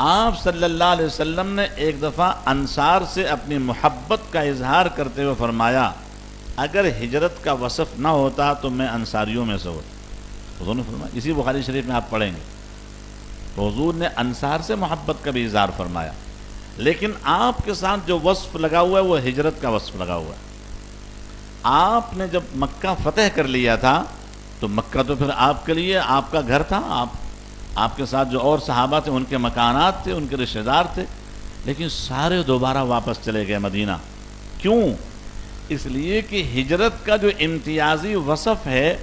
آپ صلی اللہ علیہ وسلم نے ایک دفعہ انصار سے اپنی محبت کا اظہار کرتے ہوئے فرمایا اگر ہجرت کا وصف نہ ہوتا تو میں انصاریوں میں سے ہوتا۔ حضور نے فرمایا، اسی بخاری شریف میں آپ پڑھیں گے تو حضور نے انصار سے محبت کا بھی اظہار فرمایا، لیکن آپ کے ساتھ جو وصف لگا ہوا ہے وہ ہجرت کا وصف لگا ہوا ہے۔ آپ نے جب مکہ فتح کر لیا تھا تو مکہ تو پھر آپ کے لیے آپ کا گھر تھا، آپ کے ساتھ جو اور صحابہ تھے ان کے مکانات تھے، ان کے رشتہ دار تھے، لیکن سارے دوبارہ واپس چلے گئے مدینہ۔ کیوں؟ اس لیے کہ ہجرت کا جو امتیازی وصف ہے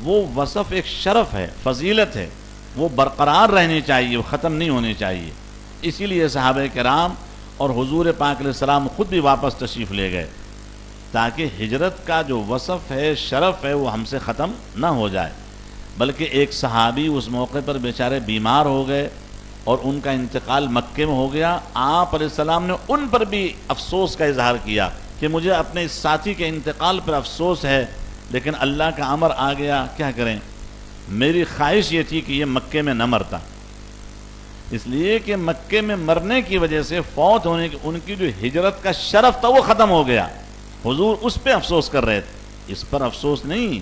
وہ وصف ایک شرف ہے، فضیلت ہے، وہ برقرار رہنی چاہیے، وہ ختم نہیں ہونی چاہیے۔ اسی لیے صحابہ کرام اور حضور پاک علیہ السلام خود بھی واپس تشریف لے گئے تاکہ ہجرت کا جو وصف ہے، شرف ہے، وہ ہم سے ختم نہ ہو جائے۔ بلکہ ایک صحابی اس موقع پر بیچارے بیمار ہو گئے اور ان کا انتقال مکے میں ہو گیا۔ آپ علیہ السلام نے ان پر بھی افسوس کا اظہار کیا کہ مجھے اپنے اس ساتھی کے انتقال پر افسوس ہے، لیکن اللہ کا امر آ گیا، کیا کریں؟ میری خواہش یہ تھی کہ یہ مکے میں نہ مرتا، اس لیے کہ مکے میں مرنے کی وجہ سے فوت ہونے کی ان کی جو ہجرت کا شرف تھا وہ ختم ہو گیا۔ حضور اس پہ افسوس کر رہے تھے، اس پر افسوس نہیں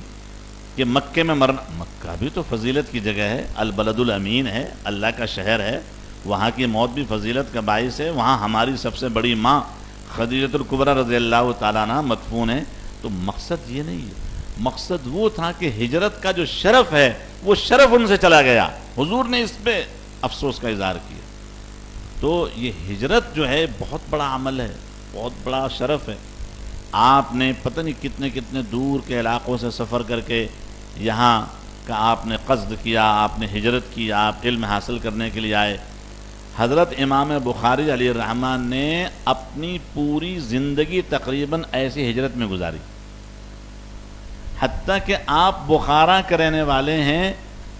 کہ مکے میں مرنا۔ مکہ بھی تو فضیلت کی جگہ ہے، البلد الامین ہے، اللہ کا شہر ہے، وہاں کی موت بھی فضیلت کا باعث ہے، وہاں ہماری سب سے بڑی ماں خدیجۃ الکبریٰ رضی اللہ تعالیٰ عنہا مدفون ہے۔ تو مقصد یہ نہیں ہے، مقصد وہ تھا کہ ہجرت کا جو شرف ہے وہ شرف ان سے چلا گیا، حضور نے اس پہ افسوس کا اظہار کیا۔ تو یہ ہجرت جو ہے بہت بڑا عمل ہے، بہت بڑا شرف ہے۔ آپ نے پتہ نہیں کتنے کتنے دور کے علاقوں سے سفر کر کے یہاں کا آپ نے قصد کیا، آپ نے ہجرت کی، آپ علم حاصل کرنے کے لیے آئے۔ حضرت امام بخاری علیہ الرحمن نے اپنی پوری زندگی تقریباً ایسی ہجرت میں گزاری، حتیٰ کہ آپ بخارا کے رہنے والے ہیں،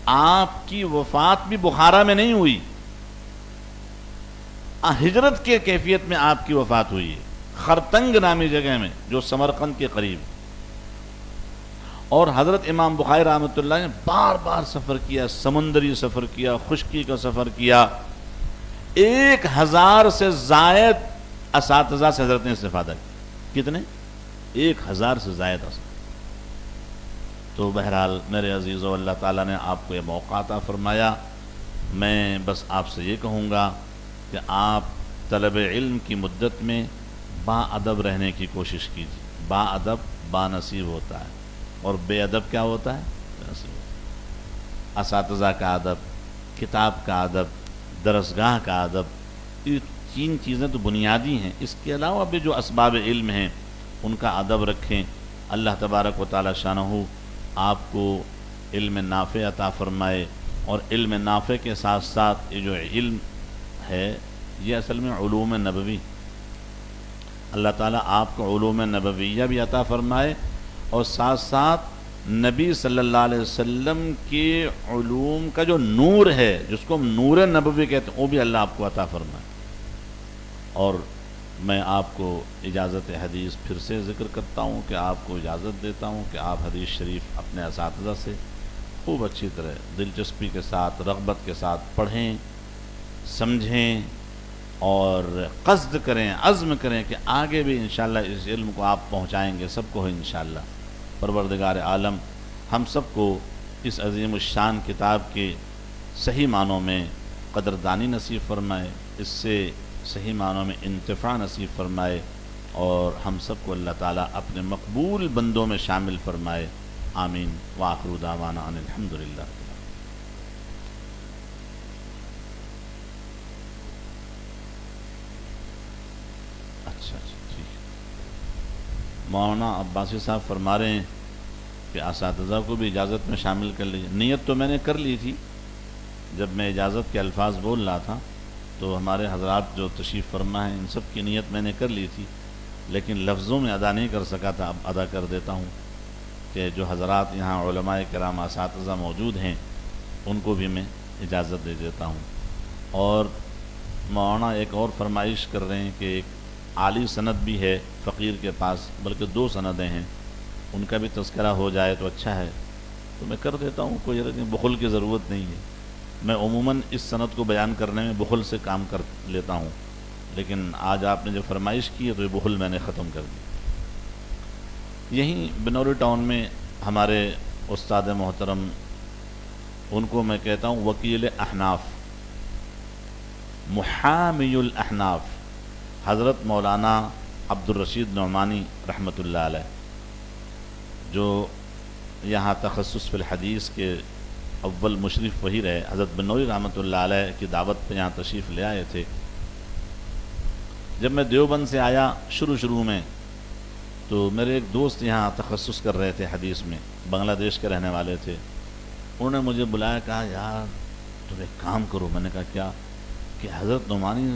آپ کی وفات بھی بخارا میں نہیں ہوئی، ہجرت کے کیفیت میں آپ کی وفات ہوئی ہے، خرتنگ نامی جگہ میں جو سمرقند کے قریب۔ اور حضرت امام بخاری رحمۃ اللہ نے بار بار سفر کیا، سمندری سفر کیا، خشکی کا سفر کیا، 1000 سے زائد اساتذہ سے حضرت نے استفادہ کیا۔ کتنے؟ 1000 سے زائد اساتذہ۔ تو بہرحال میرے عزیزو، اللہ تعالیٰ نے آپ کو یہ موقع عطا فرمایا۔ میں بس آپ سے یہ کہوں گا کہ آپ طلب علم کی مدت میں با ادب رہنے کی کوشش کیجیے۔ با ادب با نصیب ہوتا ہے، اور بے ادب کیا ہوتا ہے؟ بے نصیب ہوتا ہے۔ اساتذہ کا ادب، کتاب کا ادب، درسگاہ کا ادب، یہ 3 چیزیں تو بنیادی ہیں۔ اس کے علاوہ بھی جو اسباب علم ہیں ان کا ادب رکھیں۔ اللہ تبارک و تعالی شانہ آپ کو علم نافع عطا فرمائے، اور علم نافع کے ساتھ ساتھ یہ جو علم ہے یہ اصل میں علوم نبوی، اللہ تعالیٰ آپ کو علوم نبویہ بھی عطا فرمائے، اور ساتھ ساتھ نبی صلی اللہ علیہ وسلم کے علوم کا جو نور ہے جس کو ہم نور نبوی کہتے ہیں وہ بھی اللہ آپ کو عطا فرمائے۔ اور میں آپ کو اجازت حدیث پھر سے ذکر کرتا ہوں کہ آپ کو اجازت دیتا ہوں کہ آپ حدیث شریف اپنے اساتذہ سے خوب اچھی طرح دلچسپی کے ساتھ، رغبت کے ساتھ پڑھیں، سمجھیں، اور قصد کریں، عزم کریں کہ آگے بھی انشاءاللہ اس علم کو آپ پہنچائیں گے، سب کو ہے انشاءاللہ۔ پروردگار عالم ہم سب کو اس عظیم الشان کتاب کے صحیح معنوں میں قدردانی نصیب فرمائے، اس سے صحیح معنوں میں انتفاع نصیب فرمائے، اور ہم سب کو اللہ تعالیٰ اپنے مقبول بندوں میں شامل فرمائے۔ آمین۔ وآخر دعوانا ان الحمدللہ۔ مولانا عباسی صاحب فرما رہے ہیں کہ اساتذہ کو بھی اجازت میں شامل کر لیجیے۔ نیت تو میں نے کر لی تھی، جب میں اجازت کے الفاظ بول رہا تھا تو ہمارے حضرات جو تشریف فرما ہیں ان سب کی نیت میں نے کر لی تھی، لیکن لفظوں میں ادا نہیں کر سکا تھا۔ اب ادا کر دیتا ہوں کہ جو حضرات یہاں علماء کرام اساتذہ موجود ہیں ان کو بھی میں اجازت دے دیتا ہوں۔ اور مولانا ایک اور فرمائش کر رہے ہیں کہ ایک عالی سند بھی ہے فقیر کے پاس، بلکہ 2 سندیں ہیں، ان کا بھی تذکرہ ہو جائے تو اچھا ہے، تو میں کر دیتا ہوں، کوئی بخل کی ضرورت نہیں ہے۔ میں عموماً اس سند کو بیان کرنے میں بخل سے کام کر لیتا ہوں، لیکن آج آپ نے جو فرمائش کی ہے تو یہ بخل میں نے ختم کر دی۔ یہیں بنوری ٹاؤن میں ہمارے استاد محترم، ان کو میں کہتا ہوں وکیل احناف، محامی الاحناف، حضرت مولانا عبد الرشید نعمانی رحمۃ اللہ علیہ، جو یہاں تخصص فی الحدیث کے اول مشرف وہی رہے، حضرت بنوری رحمۃ اللہ علیہ کی دعوت پہ یہاں تشریف لے آئے تھے۔ جب میں دیوبند سے آیا شروع میں تو میرے ایک دوست یہاں تخصص کر رہے تھے حدیث میں، بنگلہ دیش کے رہنے والے تھے، انہوں نے مجھے بلایا، کہا یار تم ایک کام کرو۔ میں نے کہا کیا؟ کہ حضرت نعمانی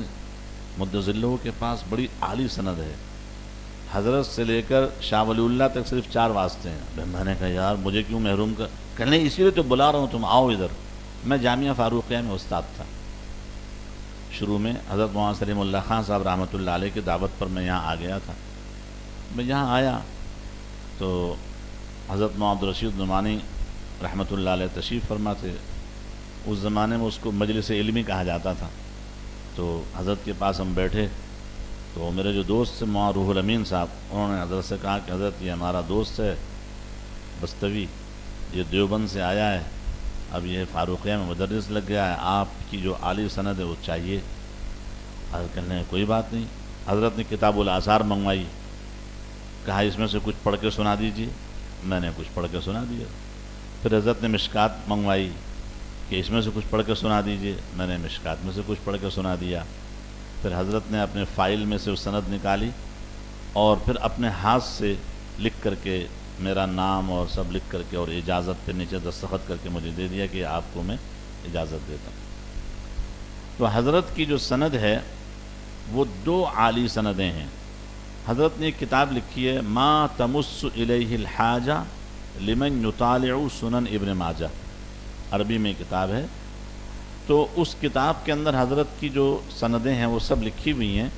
مدظ اللہ کے پاس بڑی عالی سند ہے، حضرت سے لے کر شاہ ولی اللہ تک صرف 4 واسطے ہیں۔ میں نے کہا یار مجھے کیوں محروم کر؟ کہنے اسی لیے تو بلا رہا ہوں، تم آؤ ادھر۔ میں جامعہ فاروقیہ میں استاد تھا شروع میں، حضرت مولانا سلیم اللہ خان صاحب رحمۃ اللہ علیہ کی دعوت پر میں یہاں آ گیا تھا۔ میں یہاں آیا تو حضرت مولانا عبد الرشید نعمانی رحمۃ اللہ علیہ تشریف فرما تھے۔ اس زمانے میں اس کو مجلس علمی کہا جاتا تھا۔ تو حضرت کے پاس ہم بیٹھے تو میرے جو دوست مولانا روح الامین صاحب، انہوں نے حضرت سے کہا کہ حضرت یہ ہمارا دوست ہے بستوی، یہ دیوبند سے آیا ہے، اب یہ فاروقیہ میں مدرس لگ گیا ہے، آپ کی جو عالی سند ہے وہ چاہیے۔ حضرت کہنے لگے کوئی بات نہیں۔ حضرت نے کتاب الآثار منگوائی، کہا اس میں سے کچھ پڑھ کے سنا دیجیے۔ میں نے کچھ پڑھ کے سنا دیا۔ پھر حضرت نے مشکات منگوائی کہ اس میں سے کچھ پڑھ کے سنا دیجیے۔ میں نے مشکات میں سے کچھ پڑھ کے سنا دیا۔ پھر حضرت نے اپنے فائل میں سے وہ سند نکالی اور پھر اپنے ہاتھ سے لکھ کر کے میرا نام اور سب لکھ کر کے اور اجازت پہ نیچے دستخط کر کے مجھے دے دیا کہ آپ کو میں اجازت دیتا ہوں۔ تو حضرت کی جو سند ہے وہ 2 عالی سندیں ہیں۔ حضرت نے ایک کتاب لکھی ہے ما تمس الیہ الحاجہ لمن یطالع سنن ابن ماجہ، عربی میں کتاب ہے۔ تو اس کتاب کے اندر حضرت کی جو سندیں ہیں وہ سب لکھی ہوئی ہیں،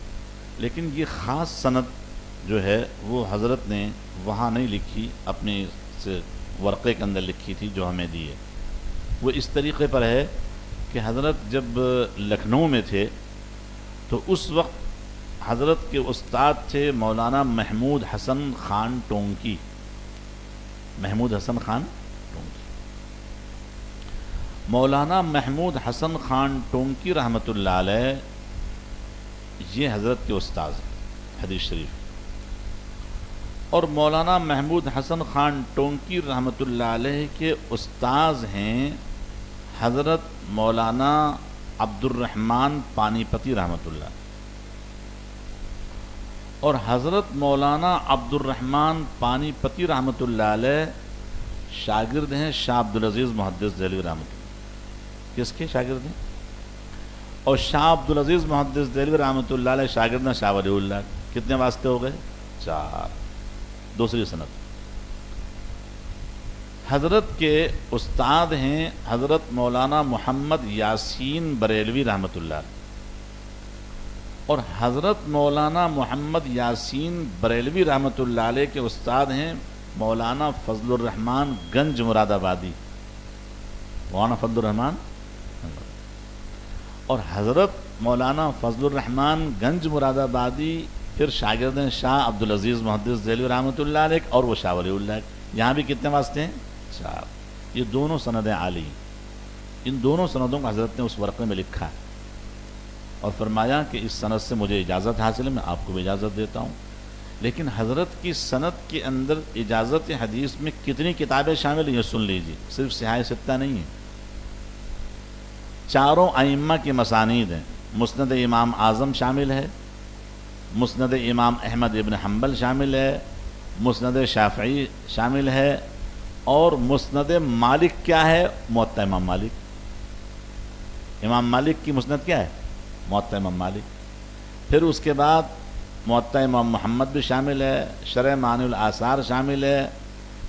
لیکن یہ خاص سند جو ہے وہ حضرت نے وہاں نہیں لکھی، اپنے سے ورقے کے اندر لکھی تھی جو ہمیں دی ہے۔ وہ اس طریقے پر ہے کہ حضرت جب لکھنؤ میں تھے تو اس وقت حضرت کے استاد تھے مولانا محمود حسن خان ٹونکی، محمود حسن خان ٹونکی۔ مولانا محمود حسن خان ٹونکی رحمۃ اللہ علیہ یہ حضرت کے استاد ہیں حدیث شریف، اور مولانا محمود حسن خان ٹونکی رحمۃ اللہ علیہ کے استاذ ہیں حضرت مولانا عبد الرحمن پانی پتی رحمۃ اللہ، اور حضرت مولانا عبد الرحمن پانی پتی رحمۃ اللہ علیہ شاگرد ہیں شاہ عبدالعزیز محدث دہلوی رحمۃ اللہ۔ کس کے شاگرد ہیں؟ اور شاہ عبدالعزیز محدث دہلوی رحمۃ اللہ علیہ شاگرد ہیں شاہ ولی اللہ۔ کتنے واسطے ہو گئے؟ 4۔ دوسری سند حضرت کے استاد ہیں حضرت مولانا محمد یاسین بریلوی رحمۃ اللہ، اور حضرت مولانا محمد یاسین بریلوی رحمۃ اللہ علیہ کے استاد ہیں مولانا فضل الرحمن گنج مراد آبادی، مولانا فضل الرحمن، اور حضرت مولانا فضل الرحمن گنج مراد آبادی پھر شاگرد ہیں شاہ عبدالعزیز محدث دہلوی رحمۃ اللہ علیہ، اور وہ شاہ ولی اللہ۔ یہاں بھی کتنے واسطے ہیں؟ 4۔ یہ دونوں سندیں عالی ہیں۔ ان دونوں سندوں کو حضرت نے اس ورقے میں لکھا ہے اور فرمایا کہ اس سند سے مجھے اجازت حاصل ہے، میں آپ کو بھی اجازت دیتا ہوں۔ لیکن حضرت کی سند کے اندر اجازت حدیث میں کتنی کتابیں شامل ہیں یہ سن لیجیے، صرف صحاح ستہ نہیں ہیں، 4 ائمہ کی مسانید ہیں۔ مسند امام اعظم شامل ہے، مسند امام احمد ابن حنبل شامل ہے، مسند شافعی شامل ہے، اور مسند مالک کیا ہے؟ موطا امام مالک. امام مالک کی مسند کیا ہے؟ موطا امام مالک. پھر اس کے بعد موطا امام محمد بھی شامل ہے، شرح معانی الآثار شامل ہے،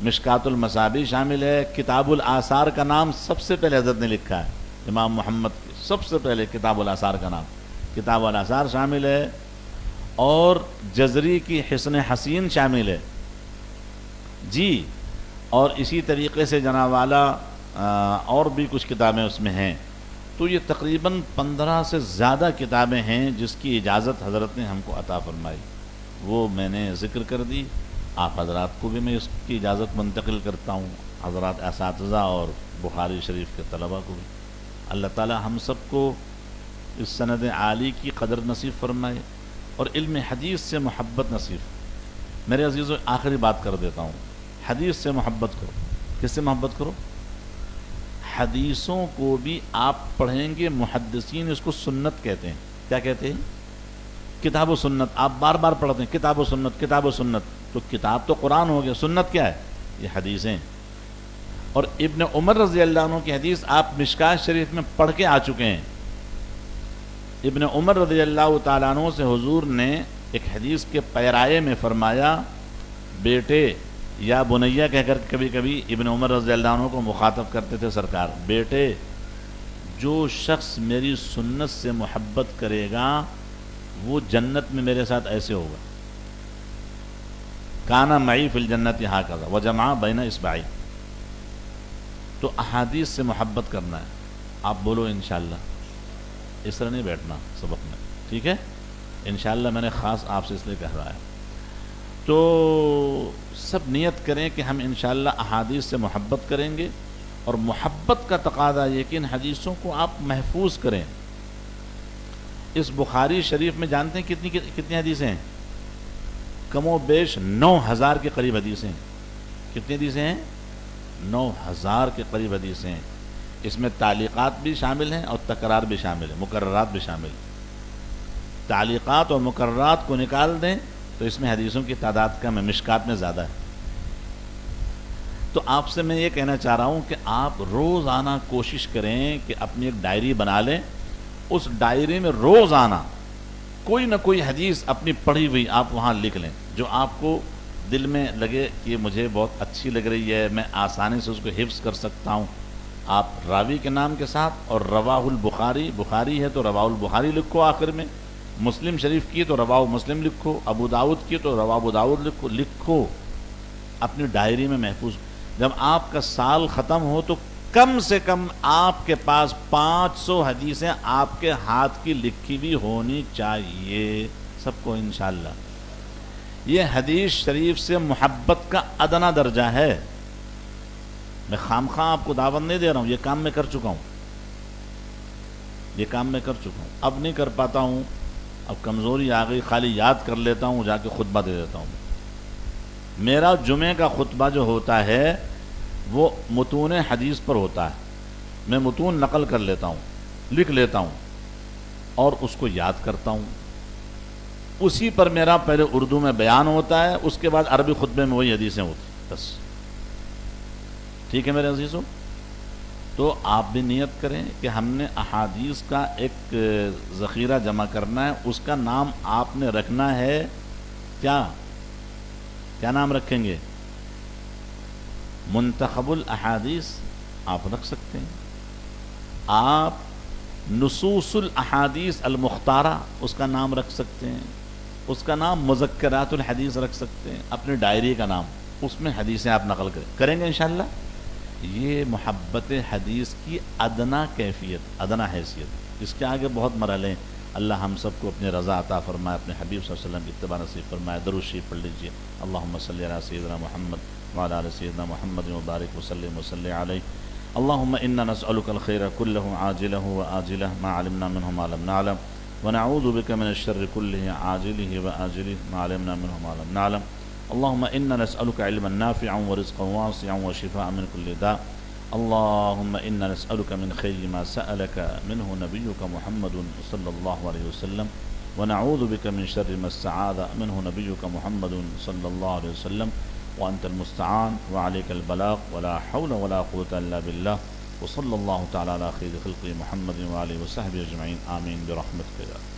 مشکات المصابیح شامل ہے. کتاب الآثار کا نام سب سے پہلے حضرت نے لکھا ہے، امام محمد کی سب سے پہلے کتاب الآثار کا نام کتاب الآثار شامل ہے، اور جزری کی حسن حسین شامل ہے جی. اور اسی طریقے سے جناب والا اور بھی کچھ کتابیں اس میں ہیں. تو یہ تقریباً 15 سے زیادہ کتابیں ہیں جس کی اجازت حضرت نے ہم کو عطا فرمائی، وہ میں نے ذکر کر دی. آپ حضرات کو بھی میں اس کی اجازت منتقل کرتا ہوں، حضرات اساتذہ اور بخاری شریف کے طلبہ کو بھی. اللہ تعالی ہم سب کو اس سند عالی کی قدر نصیب فرمائے اور علم حدیث سے محبت نصیب. میرے عزیزو آخری بات کر دیتا ہوں، حدیث سے محبت کرو. کس سے محبت کرو؟ حدیثوں کو بھی آپ پڑھیں گے، محدثین اس کو سنت کہتے ہیں. کیا کہتے ہیں؟ کتاب و سنت. آپ بار بار پڑھتے ہیں کتاب و سنت، کتاب و سنت. تو کتاب تو قرآن ہو گیا، سنت کیا ہے؟ یہ حدیثیں. اور ابن عمر رضی اللہ عنہ کی حدیث آپ مشکات شریف میں پڑھ کے آ چکے ہیں. ابن عمر رضی اللہ تعالیٰ عنہ سے حضور نے ایک حدیث کے پیرائے میں فرمایا، بیٹے یا بنیا کہہ کر کبھی کبھی ابن عمر رضی اللہ عنہ کو مخاطب کرتے تھے سرکار، بیٹے جو شخص میری سنت سے محبت کرے گا وہ جنت میں میرے ساتھ ایسے ہوگا. کانا معی فی الجنت ہاکذا وجمع بین اصبعی. تو احادیث سے محبت کرنا ہے. آپ بولو انشاءاللہ. اس طرح نہیں بیٹھنا سبق میں، ٹھیک ہے؟ انشاءاللہ میں نے خاص آپ سے اس لیے کہہ رہا ہے. تو سب نیت کریں کہ ہم انشاءاللہ احادیث سے محبت کریں گے، اور محبت کا تقاضا یہ کہ ان حدیثوں کو آپ محفوظ کریں. اس بخاری شریف میں جانتے ہیں کتنی حدیثیں ہیں؟ کم و بیش 9000 کے قریب حدیثیں ہیں. کتنی حدیثیں ہیں؟ 9000 کے قریب حدیثیں ہیں. اس میں تعلیقات بھی شامل ہیں اور تکرار بھی شامل ہیں، مکررات بھی شامل ہیں. تعلیقات اور مکررات کو نکال دیں تو اس میں حدیثوں کی تعداد کم ہے، مشکات میں زیادہ ہے. تو آپ سے میں یہ کہنا چاہ رہا ہوں کہ آپ روزانہ کوشش کریں کہ اپنی ایک ڈائری بنا لیں. اس ڈائری میں روزانہ کوئی نہ کوئی حدیث اپنی پڑھی ہوئی آپ وہاں لکھ لیں، جو آپ کو دل میں لگے کہ مجھے بہت اچھی لگ رہی ہے، میں آسانی سے اس کو حفظ کر سکتا ہوں. آپ راوی کے نام کے ساتھ، اور رواہ البخاری، بخاری ہے تو رواہ البخاری لکھو آخر میں، مسلم شریف کی تو رواہ مسلم لکھو، ابو داؤد کی تو رواہ ابو داؤد لکھو اپنی ڈائری میں محفوظ. جب آپ کا سال ختم ہو تو کم سے کم آپ کے پاس 500 حدیثیں آپ کے ہاتھ کی لکھی بھی ہونی چاہیے سب کو انشاءاللہ. یہ حدیث شریف سے محبت کا ادنا درجہ ہے. میں خامخواہ آپ کو دعوت نہیں دے رہا ہوں، یہ کام میں کر چکا ہوں، یہ کام میں کر چکا ہوں. اب نہیں کر پاتا ہوں، اب کمزوری آ گئی، خالی یاد کر لیتا ہوں، جا کے خطبہ دے دیتا ہوں. میرا جمعے کا خطبہ جو ہوتا ہے وہ متون حدیث پر ہوتا ہے. میں متون نقل کر لیتا ہوں، لکھ لیتا ہوں اور اس کو یاد کرتا ہوں. اسی پر میرا پہلے اردو میں بیان ہوتا ہے، اس کے بعد عربی خطبے میں وہی حدیثیں ہوتی ہیں بس. ٹھیک ہے میرے عزیزوں؟ تو آپ بھی نیت کریں کہ ہم نے احادیث کا ایک ذخیرہ جمع کرنا ہے. اس کا نام آپ نے رکھنا ہے کیا نام رکھیں گے؟ منتخب الاحادیث آپ رکھ سکتے ہیں. آپ نصوص الاحادیث المختارہ اس کا نام رکھ سکتے ہیں. اس کا نام مذکرات الحدیث رکھ سکتے ہیں. اپنی ڈائری کا نام، اس میں حدیثیں آپ نقل کریں گے انشاءاللہ. یہ محبت حدیث کی ادنا کیفیت، ادنا حیثیت. اس کے آگے بہت مرحلے ہیں. اللہ ہم سب کو اپنی رضا عطا فرمائے، اپنے حبیب صلی اللہ علیہ وسلم کی اتباع نصیب فرمائے. درود شریف پڑھ لیجیے. اللہم صلی علی سیدنا محمد وعلی آل سیدنا محمد وبارک وسلم وصلی علیہ. اللہم انا نسألک الخیر کلہ عاجلہ وآجلہ ما علمنا منہ ما لم نعلم ونعوذ بک من الشر کلہ عاجلہ وآجلہ ما علمنا منہ ما لم نعلم. اللہم انا نسألک علما نافعا ورزقا واسعا وشفاء من کل داء. اللہم انا نسألک من خیر ما سألک منہ نبیک محمد صلی اللہ علیہ وسلم ونعوذ بك من شر ما استعاذ منه نبيك محمد صلى الله عليه وسلم وأنت المستعان وعليك البلاغ ولا حول ولا قوة إلا بالله وصلى الله تعالى على خير خلقه محمد وآله وصحبه أجمعين آمين برحمتك يا